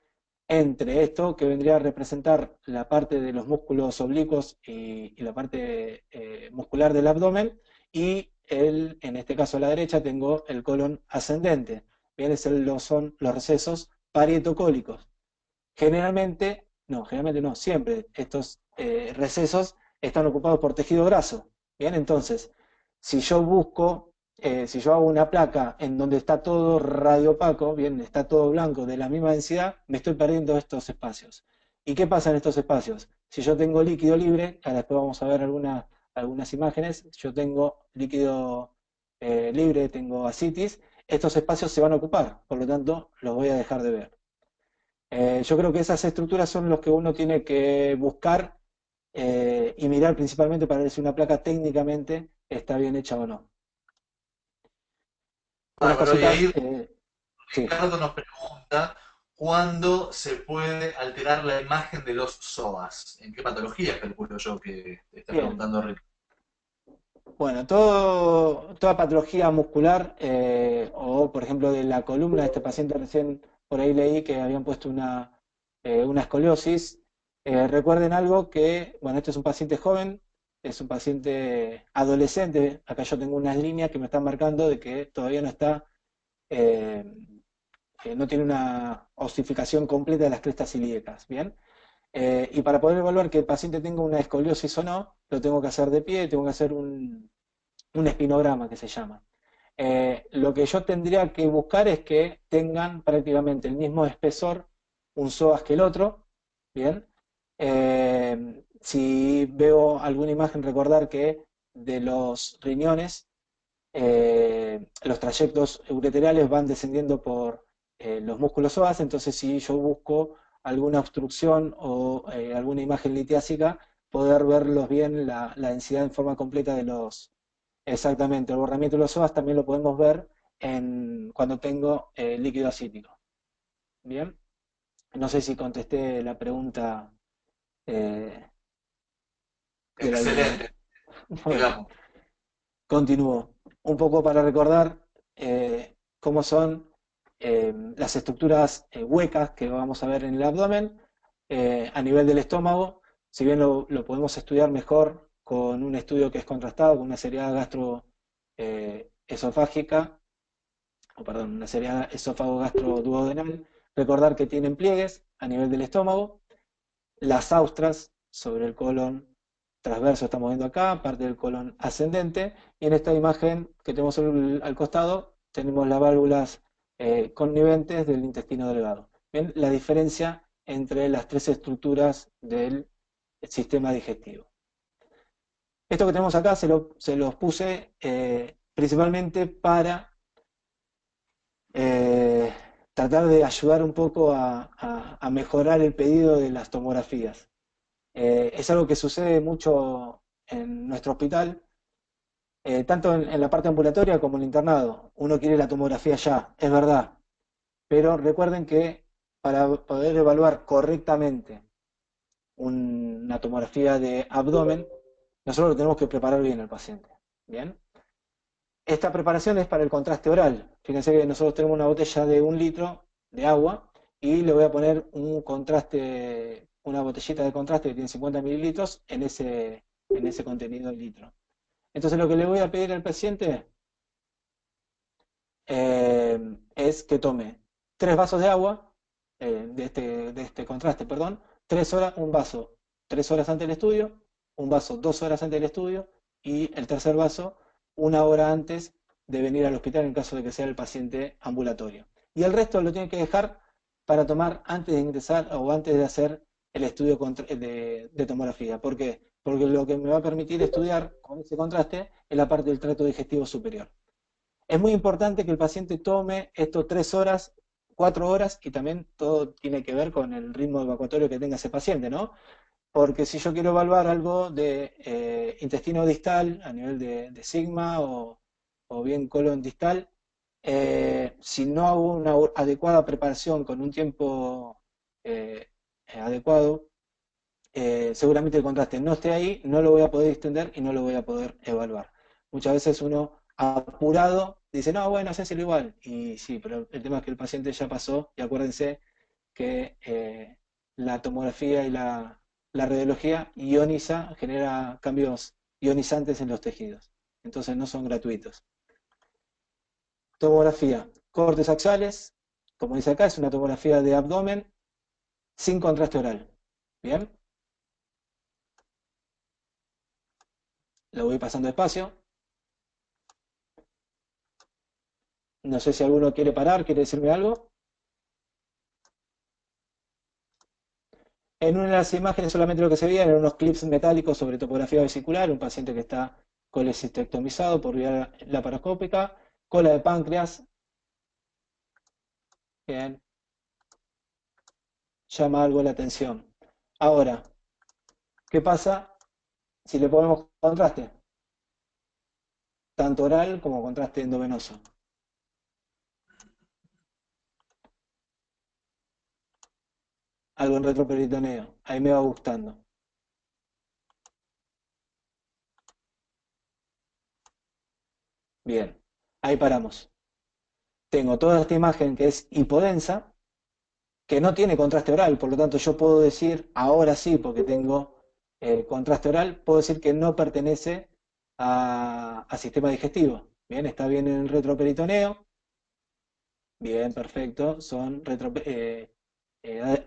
Entre esto, que vendría a representar la parte de los músculos oblicuos y la parte muscular del abdomen, y en este caso a la derecha tengo el colon ascendente. Bien, son los recesos parietocólicos. Generalmente no, siempre estos recesos están ocupados por tejido graso. Bien, entonces, si yo busco, si yo hago una placa en donde está todo radiopaco, bien, está todo blanco de la misma densidad, me estoy perdiendo estos espacios. ¿Y qué pasa en estos espacios? Si yo tengo líquido libre, ahora después vamos a ver algunas imágenes, yo tengo líquido libre, tengo ascitis, estos espacios se van a ocupar, por lo tanto, los voy a dejar de ver. Yo creo que esas estructuras son los que uno tiene que buscar y mirar principalmente para ver si una placa técnicamente está bien hecha o no. Unas Bárbaro. Y cositas, ahí sí, Ricardo nos pregunta cuándo se puede alterar la imagen de los psoas. ¿En qué patología calculo yo que te está bien. preguntando Ricardo? Bueno, toda patología muscular o, por ejemplo, de la columna de este paciente recién por ahí leí que habían puesto una escoliosis. Recuerden algo que, bueno, este es un paciente joven, es un paciente adolescente. Acá yo tengo unas líneas que me están marcando de que todavía no está, no tiene una osificación completa de las crestas ilíacas, ¿bien? Y para poder evaluar que el paciente tenga una escoliosis o no, lo tengo que hacer de pie, tengo que hacer un espinograma que se llama. Lo que yo tendría que buscar es que tengan prácticamente el mismo espesor un psoas que el otro, ¿bien? Si veo alguna imagen, recordar que de los riñones, los trayectos ureterales van descendiendo por los músculos psoas, entonces si yo busco alguna obstrucción o alguna imagen litiásica, poder verlos bien, la densidad en forma completa de los. Exactamente, el borramiento de los psoas también lo podemos ver cuando tengo líquido acítico. Bien, no sé si contesté la pregunta eh, del alumno. Excelente, Bueno, digamos. continúo. Un poco para recordar cómo son las estructuras huecas que vamos a ver en el abdomen a nivel del estómago. Si bien lo podemos estudiar mejor con un estudio que es contrastado, con una seriada gastroesofágica, o perdón, una seriada esófago-gastroduodenal, recordar que tienen pliegues a nivel del estómago, las austras sobre el colon transverso estamos viendo acá, parte del colon ascendente, y en esta imagen que tenemos al costado tenemos las válvulas conniventes del intestino delgado. Bien, la diferencia entre las tres estructuras del sistema digestivo. Esto que tenemos acá se los puse principalmente para eh, tratar de ayudar un poco a mejorar el pedido de las tomografías. Es algo que sucede mucho en nuestro hospital, tanto en la parte ambulatoria como en el internado. Uno quiere la tomografía ya, es verdad, pero recuerden que para poder evaluar correctamente una tomografía de abdomen, nosotros lo tenemos que preparar bien al paciente. ¿Bien? Esta preparación es para el contraste oral. Fíjense que nosotros tenemos una botella de 1 litro de agua y le voy a poner un contraste, una botellita de contraste que tiene 50 mililitros en ese contenido de litro. Entonces lo que le voy a pedir al paciente es que tome 3 vasos de agua, de este contraste, perdón, 3 horas, un vaso 3 horas antes del estudio, un vaso 2 horas antes del estudio y el tercer vaso 1 hora antes de venir al hospital en caso de que sea el paciente ambulatorio. Y el resto lo tiene que dejar para tomar antes de ingresar o antes de hacer el estudio de tomografía. ¿Por qué? Porque lo que me va a permitir estudiar con ese contraste es la parte del tracto digestivo superior. Es muy importante que el paciente tome estos 3 horas, 4 horas, y también todo tiene que ver con el ritmo evacuatorio que tenga ese paciente, ¿no? Porque si yo quiero evaluar algo de intestino distal a nivel de sigma o bien colon distal, si no hago una adecuada preparación con un tiempo adecuado, seguramente el contraste no esté ahí, no lo voy a poder extender y no lo voy a poder evaluar. Muchas veces uno apurado dice, no, bueno, hacéselo igual. Y sí, pero el tema es que el paciente ya pasó y acuérdense que la tomografía y la radiología ioniza, genera cambios ionizantes en los tejidos. Entonces no son gratuitos. Tomografía, cortes axiales, como dice acá, es una tomografía de abdomen sin contraste oral. ¿Bien? Lo voy pasando despacio. No sé si alguno quiere parar, quiere decirme algo. En una de las imágenes solamente lo que se veía eran unos clips metálicos sobre topografía vesicular, un paciente que está colecistectomizado por vía laparoscópica, cola de páncreas. Bien, llama algo la atención. Ahora, ¿qué pasa si le ponemos contraste? Tanto oral como contraste endovenoso. Algo en retroperitoneo. Ahí me va gustando. Bien, ahí paramos. Tengo toda esta imagen que es hipodensa, que no tiene contraste oral, por lo tanto yo puedo decir, ahora sí, porque tengo contraste oral, puedo decir que no pertenece a sistema digestivo. Bien, está bien en el retroperitoneo. Bien, perfecto. Son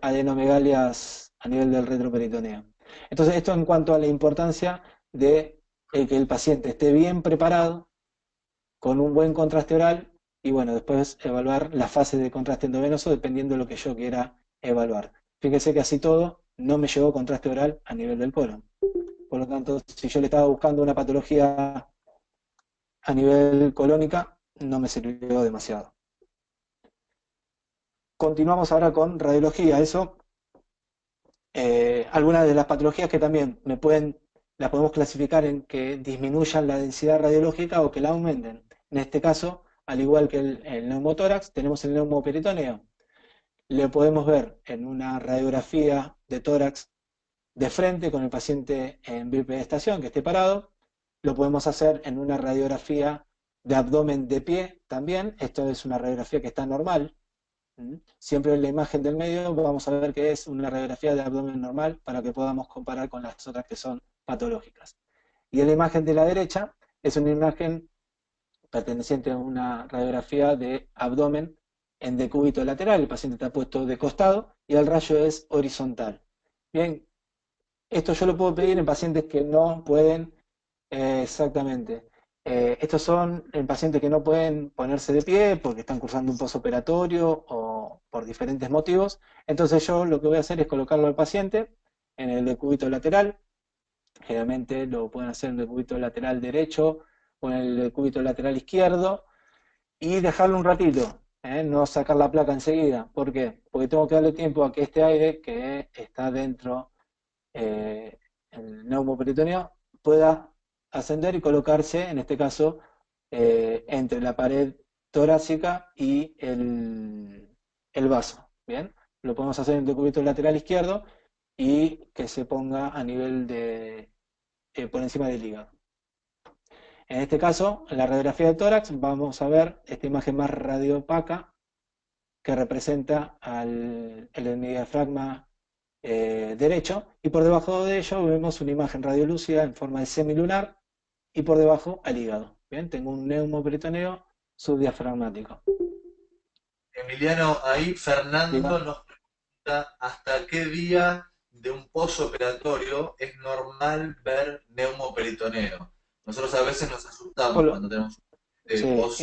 adenomegalias a nivel del retroperitoneo. Entonces, esto en cuanto a la importancia de que el paciente esté bien preparado, con un buen contraste oral, y bueno, después evaluar la fase de contraste endovenoso dependiendo de lo que yo quiera evaluar. Fíjese que así todo no me llegó contraste oral a nivel del colon. Por lo tanto, si yo le estaba buscando una patología a nivel colónica, no me sirvió demasiado. Continuamos ahora con radiología. Eso, algunas de las patologías que también las podemos clasificar en que disminuyan la densidad radiológica o que la aumenten. En este caso, al igual que el neumotórax, tenemos el neumoperitoneo. Le podemos ver en una radiografía de tórax de frente con el paciente en bipedestación que esté parado. Lo podemos hacer en una radiografía de abdomen de pie también. Esto es una radiografía que está normal. Siempre en la imagen del medio vamos a ver que es una radiografía de abdomen normal para que podamos comparar con las otras que son patológicas. Y en la imagen de la derecha es una imagen perteneciente a una radiografía de abdomen en decúbito lateral. El paciente está puesto de costado y el rayo es horizontal. Bien, esto yo lo puedo pedir en pacientes que no pueden, exactamente. Estos son en pacientes que no pueden ponerse de pie porque están cursando un posoperatorio o por diferentes motivos. Entonces yo lo que voy a hacer es colocarlo al paciente en el decúbito lateral. Generalmente lo pueden hacer en el decúbito lateral derecho o en el decúbito lateral izquierdo y dejarlo un ratito, no sacar la placa enseguida. ¿Por qué? Porque tengo que darle tiempo a que este aire que está dentro el neumoperitoneo pueda ascender y colocarse, en este caso, entre la pared torácica y el vaso. ¿Bien? Lo podemos hacer en el decúbito lateral izquierdo y que se ponga a nivel de, por encima del hígado. En este caso, en la radiografía de tórax, vamos a ver esta imagen más radiopaca que representa el diafragma derecho, y por debajo de ello vemos una imagen radiolúcida en forma de semilunar y por debajo al hígado. Bien, tengo un neumoperitoneo subdiafragmático. Emiliano, ahí Diga. Fernando nos pregunta hasta qué día de un posoperatorio es normal ver neumoperitoneo. Nosotros a veces nos asustamos Hola. cuando tenemos Sí, y post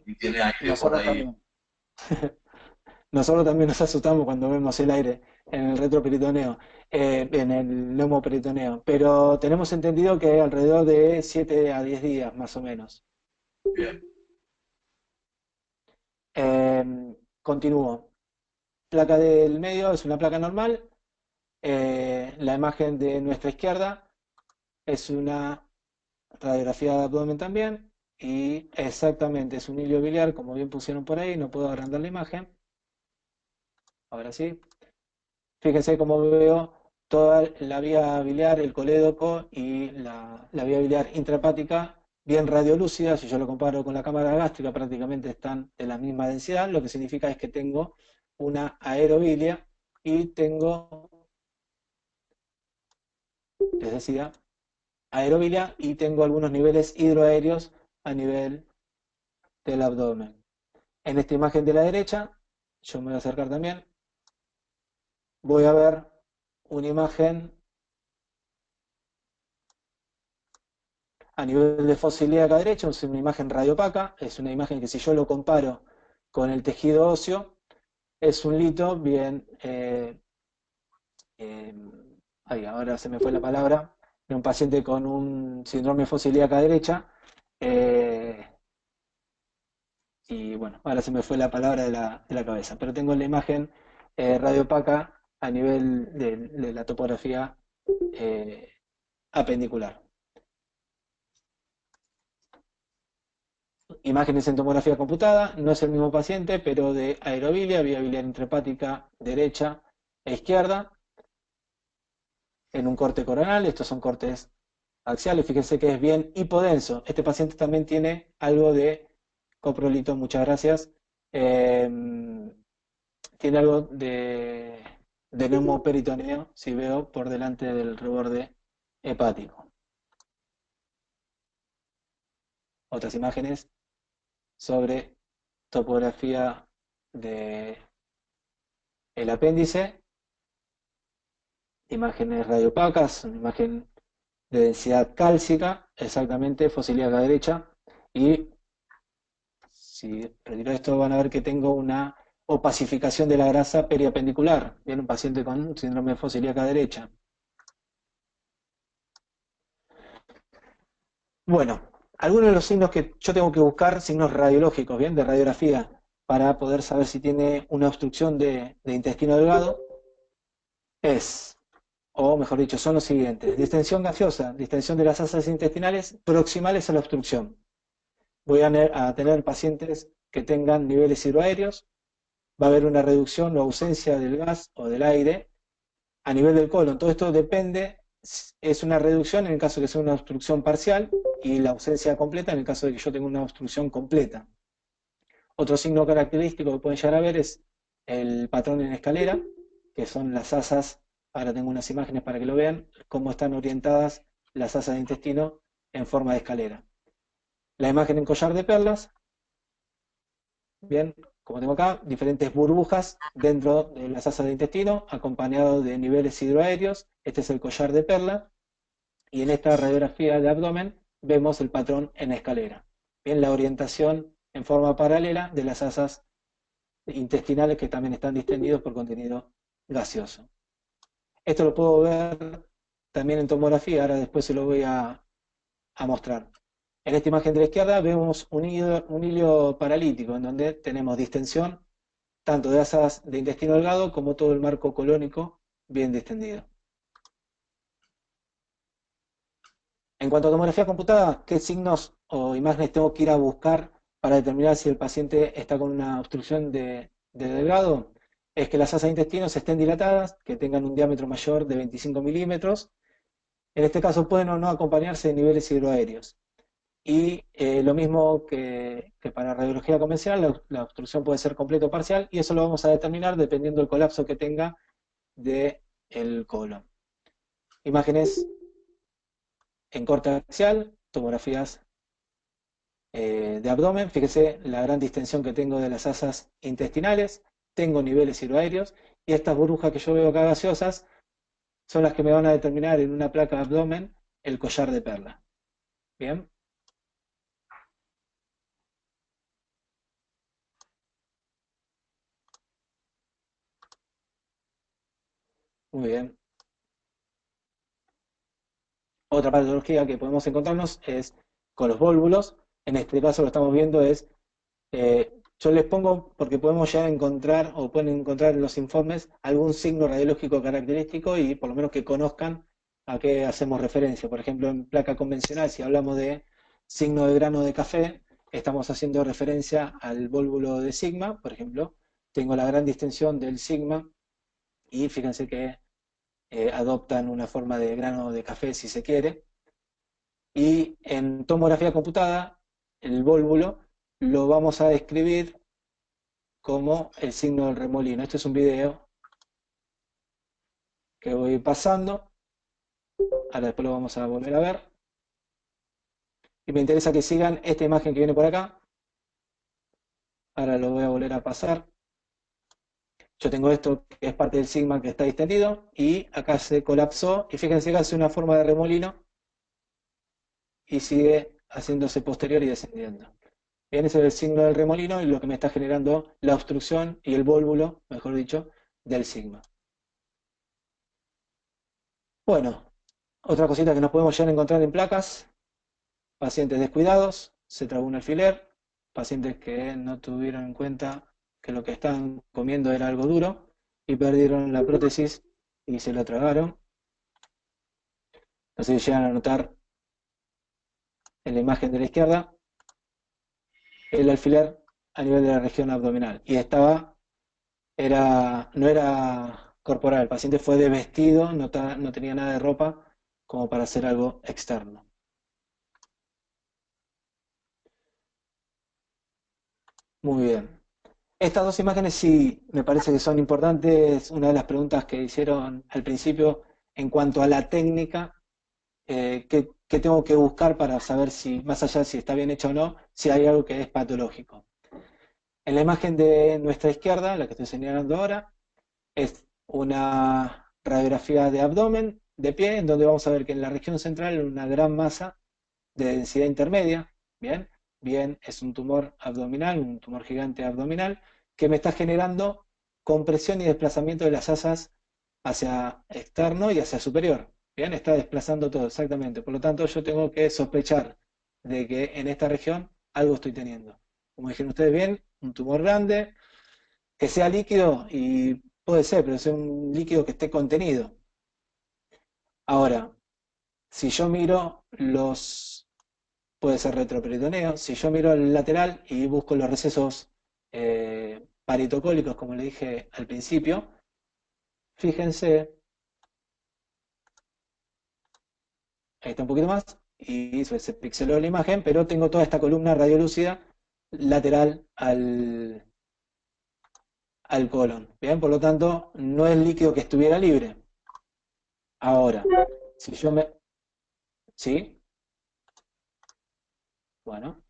y tiene aire por nosotros ahí. también. Nosotros también nos asustamos cuando vemos el aire en el retroperitoneo, en el neumoperitoneo, pero tenemos entendido que alrededor de 7 a 10 días más o menos. Bien. Continúo. Placa del medio es una placa normal. La imagen de nuestra izquierda es una radiografía de abdomen también. Y exactamente es un hilo biliar, como bien pusieron por ahí. No puedo agrandar la imagen. Ahora sí. Fíjense cómo veo toda la vía biliar, el colédoco y la vía biliar intrahepática bien radiolúcida. Si yo lo comparo con la cámara gástrica, prácticamente están de la misma densidad. Lo que significa es que tengo una aerobilia y tengo, les decía, aerobilia y tengo algunos niveles hidroaéreos a nivel del abdomen. En esta imagen de la derecha, yo me voy a acercar también, voy a ver una imagen a nivel de fosa ilíaca derecha, es una imagen radiopaca, es una imagen que si yo lo comparo con el tejido óseo, es un lito bien, eh, ahora se me fue la palabra, de un paciente con un síndrome fosa ilíaca derecha, eh, y bueno, ahora se me fue la palabra de la cabeza, pero tengo la imagen radiopaca a nivel de la topografía eh, apendicular. Imágenes en tomografía computada, no es el mismo paciente, pero de aerobilia, vía biliar intrahepática derecha e izquierda, en un corte coronal. Estos son cortes axiales, fíjense que es bien hipodenso. Este paciente también tiene algo de coprolito, muchas gracias. Tiene algo de neumoperitoneo, si veo por delante del reborde hepático. Otras imágenes sobre topografía del apéndice. imágenes radiopacas, una imagen de densidad cálcica, exactamente, fósil ilíaca derecha, y si retiro esto van a ver que tengo una opacificación de la grasa periapendicular, bien, un paciente con síndrome de fósil ilíaca derecha. Bueno, algunos de los signos que yo tengo que buscar, signos radiológicos, bien, de radiografía, para poder saber si tiene una obstrucción de intestino delgado, es, o mejor dicho, son los siguientes: distensión gaseosa, distensión de las asas intestinales proximales a la obstrucción. Voy a tener pacientes que tengan niveles hidroaéreos, va a haber una reducción o ausencia del gas o del aire a nivel del colon. Todo esto depende, es una reducción en el caso de que sea una obstrucción parcial y la ausencia completa en el caso de que yo tenga una obstrucción completa. Otro signo característico que pueden llegar a ver es el patrón en escalera, que son las asas. Ahora tengo unas imágenes para que lo vean, cómo están orientadas las asas de intestino en forma de escalera. La imagen en collar de perlas, bien, como tengo acá, diferentes burbujas dentro de las asas de intestino, acompañado de niveles hidroaéreos. Este es el collar de perla, y en esta radiografía de abdomen vemos el patrón en escalera. Bien, la orientación en forma paralela de las asas intestinales que también están distendidos por contenido gaseoso. Esto lo puedo ver también en tomografía, ahora después se lo voy a mostrar. En esta imagen de la izquierda vemos un hilo paralítico en donde tenemos distensión tanto de asas de intestino delgado como todo el marco colónico bien distendido. En cuanto a tomografía computada, ¿qué signos o imágenes tengo que ir a buscar para determinar si el paciente está con una obstrucción de delgado? Es que las asas de intestino estén dilatadas, que tengan un diámetro mayor de 25 milímetros. En este caso pueden o no acompañarse de niveles hidroaéreos. Y lo mismo que para radiología convencional, la obstrucción puede ser completa o parcial, y eso lo vamos a determinar dependiendo del colapso que tenga del colon. Imágenes en corte axial, tomografías de abdomen. Fíjese la gran distensión que tengo de las asas intestinales, tengo niveles hidroaéreos, y estas burbujas que yo veo acá gaseosas son las que me van a determinar en una placa de abdomen el collar de perla. Bien. Muy bien. Otra patología que podemos encontrarnos es con los vólvulos. En este caso lo estamos viendo es, yo les pongo porque podemos ya encontrar o pueden encontrar en los informes algún signo radiológico característico y por lo menos que conozcan a qué hacemos referencia. Por ejemplo, en placa convencional, si hablamos de signo de grano de café, estamos haciendo referencia al vólvulo de sigma. Por ejemplo, tengo la gran distensión del sigma y fíjense que adoptan una forma de grano de café si se quiere. Y en tomografía computada, el vólvulo lo vamos a describir como el signo del remolino. Este es un video que voy pasando, ahora después lo vamos a volver a ver. Y me interesa que sigan esta imagen que viene por acá. Ahora lo voy a volver a pasar. Yo tengo esto que es parte del sigma que está distendido, y acá se colapsó, y fíjense que hace una forma de remolino, y sigue haciéndose posterior y descendiendo. Bien, ese es el signo del remolino y lo que me está generando la obstrucción y el vólvulo, mejor dicho, del sigma. Bueno, otra cosita que nos podemos llegar a encontrar en placas: pacientes descuidados, se tragó un alfiler, pacientes que no tuvieron en cuenta que lo que estaban comiendo era algo duro y perdieron la prótesis y se la tragaron. No sé si llegan a notar en la imagen de la izquierda el alfiler a nivel de la región abdominal, y no era corporal, el paciente fue de vestido, no tenía nada de ropa como para hacer algo externo. Muy bien. Estas dos imágenes sí me parece que son importantes. Una de las preguntas que hicieron al principio en cuanto a la técnica, ¿qué tengo que buscar para saber si, más allá de si está bien hecho o no, si hay algo que es patológico? En la imagen de nuestra izquierda, la que estoy señalando ahora, es una radiografía de abdomen, de pie, en donde vamos a ver que en la región central hay una gran masa de densidad intermedia, bien, bien, es un tumor abdominal, un tumor gigante abdominal, que me está generando compresión y desplazamiento de las asas hacia externo y hacia superior, bien, está desplazando todo, exactamente, por lo tanto yo tengo que sospechar de que en esta región algo estoy teniendo. Como dijeron ustedes bien, un tumor grande, que sea líquido, y puede ser, pero sea un líquido que esté contenido. Ahora, si yo miro puede ser retroperitoneo, si yo miro el lateral y busco los recesos paritocólicos, como le dije al principio, fíjense, ahí está un poquito más, y se pixeló la imagen, pero tengo toda esta columna radiolúcida lateral al colon. Bien, por lo tanto, no es líquido que estuviera libre. Ahora, si yo me... ¿Sí? Bueno.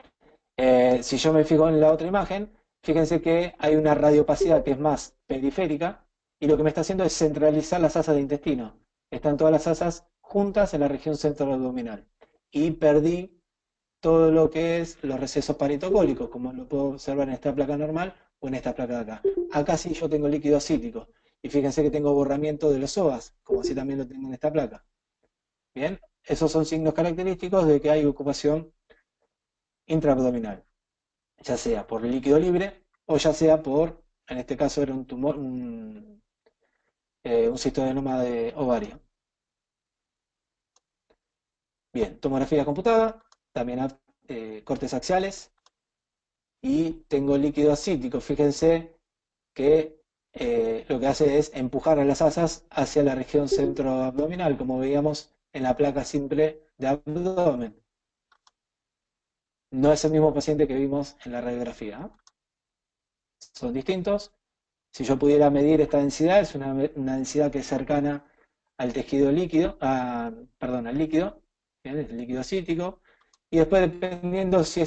Si yo me fijo en la otra imagen, fíjense que hay una radiopacidad que es más periférica, y lo que me está haciendo es centralizar las asas de intestino. Están todas las asas juntas en la región centroabdominal. Y perdí todo lo que es los recesos paritocólicos, como lo puedo observar en esta placa normal o en esta placa de acá. Acá sí yo tengo líquido acítico. Y fíjense que tengo borramiento de los psoas, como así también lo tengo en esta placa. Bien, esos son signos característicos de que hay ocupación intraabdominal, ya sea por líquido libre o ya sea por, en este caso era un tumor, un cistoadenoma de ovario. Bien, tomografía computada, también cortes axiales, y tengo líquido ascítico. Fíjense que lo que hace es empujar a las asas hacia la región centroabdominal, como veíamos en la placa simple de abdomen. No es el mismo paciente que vimos en la radiografía, ¿eh? Son distintos. Si yo pudiera medir esta densidad, es una densidad que es cercana al tejido líquido, perdón, al líquido, ¿bien? El líquido acítico, y después dependiendo si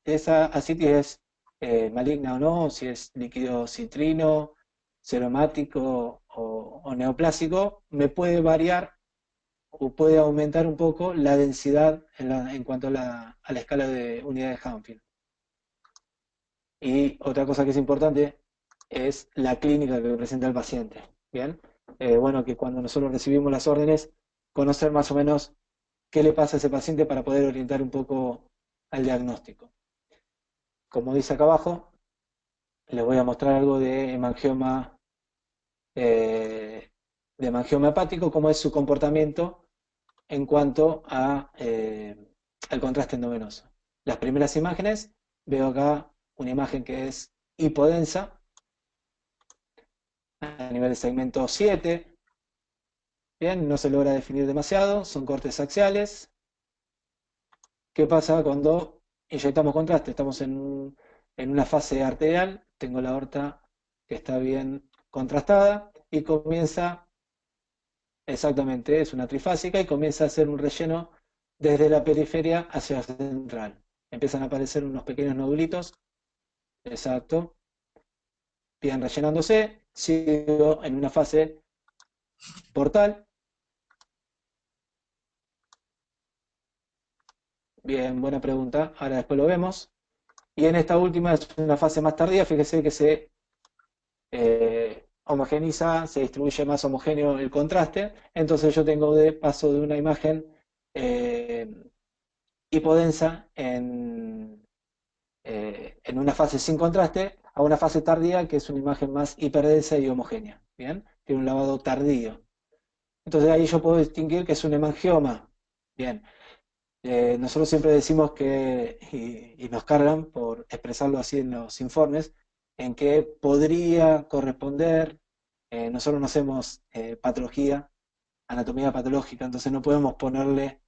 esa ascitis es maligna o no, si es líquido citrino, seromático o neoplásico, me puede variar o puede aumentar un poco la densidad en cuanto a la escala de unidades de Hanfield. Y otra cosa que es importante es la clínica que presenta el paciente. Bien, bueno, que cuando nosotros recibimos las órdenes, conocer más o menos qué le pasa a ese paciente para poder orientar un poco al diagnóstico. Como dice acá abajo, les voy a mostrar algo de hemangioma hepático, cómo es su comportamiento en cuanto al contraste endovenoso. Las primeras imágenes, veo acá una imagen que es hipodensa, a nivel de segmento 7. Bien, no se logra definir demasiado, son cortes axiales. ¿Qué pasa cuando inyectamos contraste? Estamos en una fase arterial, tengo la aorta que está bien contrastada y comienza, exactamente, es una trifásica y comienza a hacer un relleno desde la periferia hacia la central. Empiezan a aparecer unos pequeños nodulitos, exacto, bien rellenándose, sigo en una fase portal. Bien, buena pregunta, ahora después lo vemos. Y en esta última es una fase más tardía, fíjese que se homogeniza, se distribuye más homogéneo el contraste, entonces yo tengo de paso de una imagen eh, hipodensa en una fase sin contraste a una fase tardía que es una imagen más hiperdensa y homogénea, ¿bien? Tiene un lavado tardío. Entonces ahí yo puedo distinguir que es un hemangioma, bien. Nosotros siempre decimos que, y nos cargan por expresarlo así en los informes, en que podría corresponder, nosotros no hacemos patología, anatomía patológica, entonces no podemos ponerle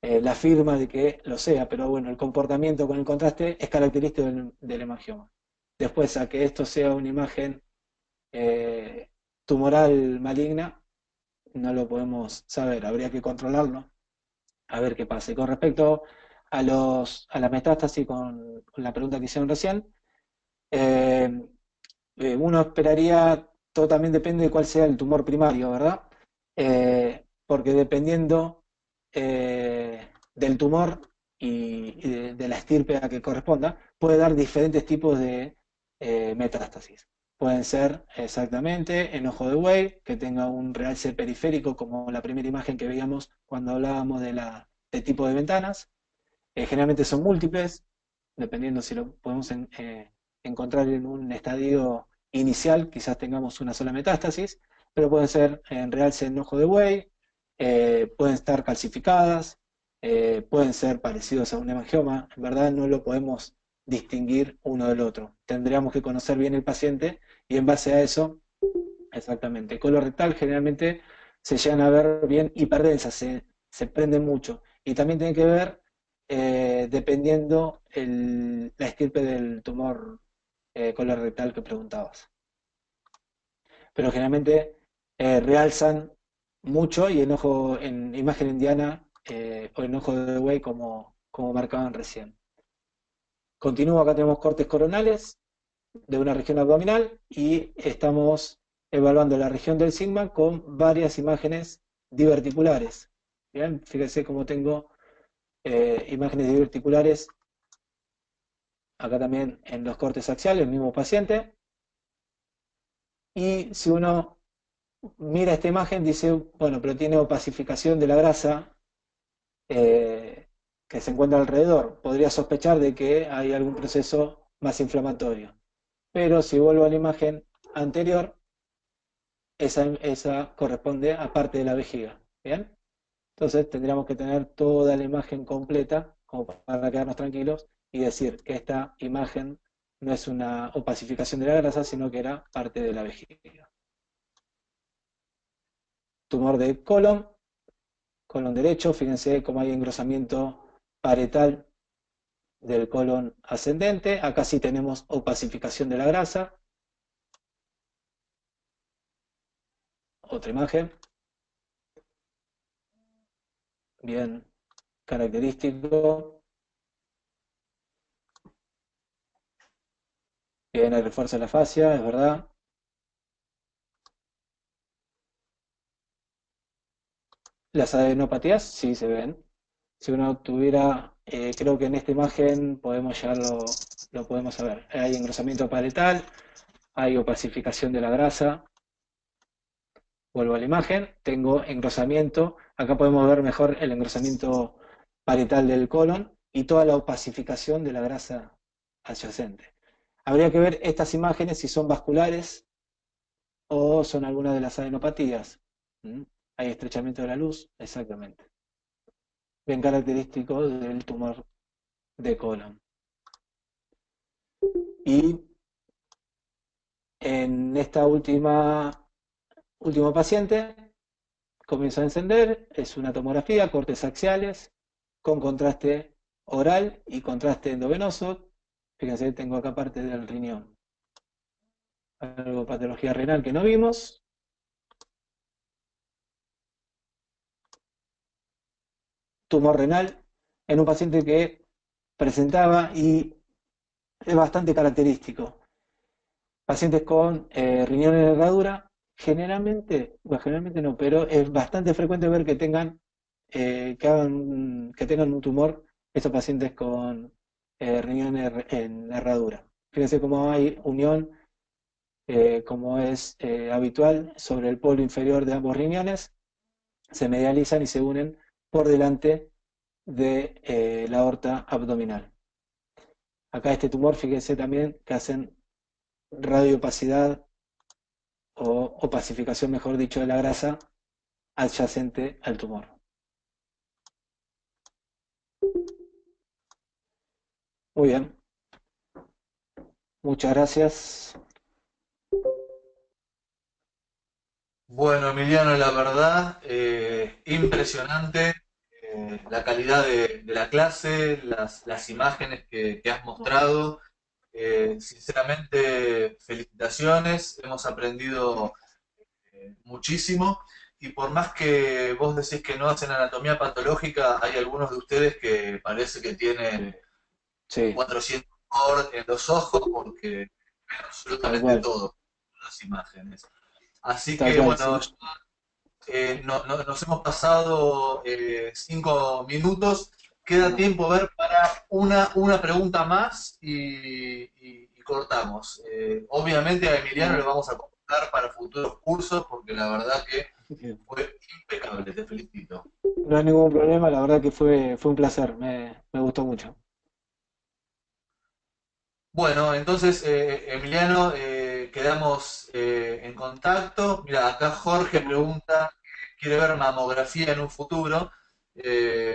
la firma de que lo sea, pero bueno, el comportamiento con el contraste es característico del hemangioma. Después, a que esto sea una imagen tumoral maligna, no lo podemos saber, habría que controlarlo a ver qué pasa. Y con respecto a la metástasis, con la pregunta que hicieron recién, uno esperaría, todo también depende de cuál sea el tumor primario, ¿verdad? porque dependiendo del tumor de la estirpe a que corresponda, puede dar diferentes tipos de metástasis. Pueden ser exactamente en ojo de buey, que tenga un realce periférico, como la primera imagen que veíamos cuando hablábamos de tipo de ventanas. Generalmente son múltiples, dependiendo si lo podemos encontrar en un estadio inicial, quizás tengamos una sola metástasis, pero pueden ser en realce en ojo de buey, pueden estar calcificadas, pueden ser parecidos a un hemangioma. En verdad no lo podemos distinguir uno del otro. Tendríamos que conocer bien el paciente y en base a eso, exactamente. Colorectal generalmente se llegan a ver bien hiperdensas, se prenden mucho. Y también tiene que ver dependiendo la estirpe del tumor colorectal que preguntabas. Pero generalmente realzan mucho y en imagen indiana o en ojo de buey como marcaban recién. Continúo, acá tenemos cortes coronales de una región abdominal y estamos evaluando la región del sigma con varias imágenes diverticulares. Bien, fíjense cómo tengo imágenes diverticulares acá también en los cortes axiales, el mismo paciente. Y si uno mira esta imagen, dice, bueno, pero tiene opacificación de la grasa que se encuentra alrededor. Podría sospechar de que hay algún proceso más inflamatorio. Pero si vuelvo a la imagen anterior, esa corresponde a parte de la vejiga. ¿Bien? Entonces tendríamos que tener toda la imagen completa como para quedarnos tranquilos y decir que esta imagen no es una opacificación de la grasa, sino que era parte de la vejiga. Tumor de colon derecho, fíjense cómo hay engrosamiento parietal del colon ascendente. Acá sí tenemos opacificación de la grasa. Otra imagen, bien característico. Bien, hay refuerzo de la fascia, es verdad. Las adenopatías sí se ven. Si uno tuviera, creo que en esta imagen podemos lo podemos saber. Hay engrosamiento parietal, hay opacificación de la grasa. Vuelvo a la imagen, tengo engrosamiento. Acá podemos ver mejor el engrosamiento parietal del colon y toda la opacificación de la grasa adyacente. Habría que ver estas imágenes si son vasculares o son algunas de las adenopatías. ¿Mm? Hay estrechamiento de la luz, exactamente. Bien característico del tumor de colon. Y en esta último paciente comienza a encender, es una tomografía, cortes axiales, con contraste oral y contraste endovenoso. Fíjense, tengo acá parte del riñón. Algo de patología renal que no vimos. Tumor renal en un paciente que presentaba y es bastante característico. Pacientes con riñón en herradura, generalmente, bueno, generalmente no, pero es bastante frecuente ver que tengan que tengan un tumor estos pacientes con riñón en herradura. Fíjense cómo hay unión, como es habitual, sobre el polo inferior de ambos riñones, se medializan y se unen por delante de la aorta abdominal. Acá este tumor, fíjense también que hacen radioopacidad o opacificación, mejor dicho, de la grasa adyacente al tumor. Muy bien, muchas gracias. Bueno, Emiliano, la verdad, impresionante la calidad de la clase, las imágenes que has mostrado. Sinceramente, felicitaciones, hemos aprendido muchísimo y por más que vos decís que no hacen anatomía patológica, hay algunos de ustedes que parece que tienen Sí, 400 en los ojos porque ven tal absolutamente cual, todo, las imágenes. Así tal que cual, bueno, sí. nos hemos pasado 5 minutos. Queda tiempo a ver para una pregunta más y cortamos. Obviamente a Emiliano le vamos a contar para futuros cursos porque la verdad que fue impecable, te felicito. No hay ningún problema, la verdad que fue un placer, me gustó mucho. Bueno, entonces, Emiliano, quedamos en contacto. Mira, acá Jorge pregunta, ¿quiere ver mamografía en un futuro?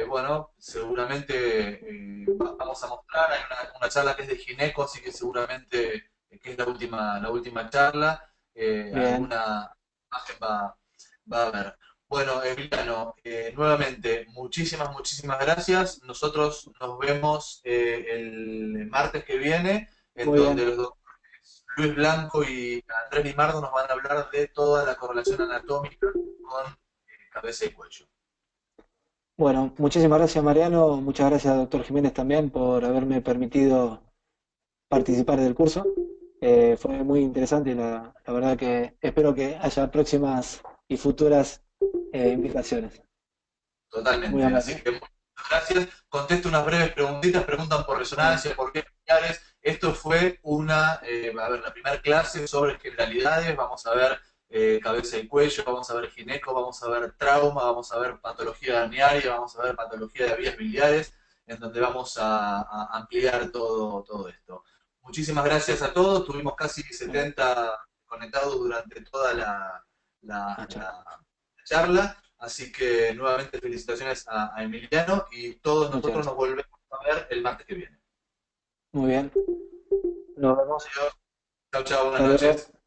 Bueno, seguramente vamos a mostrar, hay una charla que es de gineco, así que seguramente que es la última charla, Bien, alguna imagen va a haber. Bueno, Emiliano, nuevamente, muchísimas gracias. Nosotros nos vemos el martes que viene, en muy donde bien. los doctores Luis Blanco y Andrés Limardo nos van a hablar de toda la correlación anatómica con cabeza y cuello. Bueno, muchísimas gracias Mariano, muchas gracias doctor Jiménez también por haberme permitido participar del curso. Fue muy interesante y la verdad que espero que haya próximas y futuras invitaciones. Muy Totalmente. Así amable. que muchas gracias. Contesto unas breves preguntitas. Preguntan por Bien, resonancia, por qué familiares. Esto fue la primera clase sobre generalidades. Vamos a ver cabeza y cuello, vamos a ver gineco, vamos a ver trauma, vamos a ver patología herniaria, vamos a ver patología de vías biliares, en donde vamos a ampliar todo esto. Muchísimas gracias a todos. Tuvimos casi bien. 70 conectados durante toda la- Ah, chao. la charla. Así que nuevamente felicitaciones a Emiliano y todos Muchas nosotros nos gracias. volvemos a ver el martes que viene. Muy bien. Nos vemos. Adiós, chao, chao, buenas Hasta luego. noches.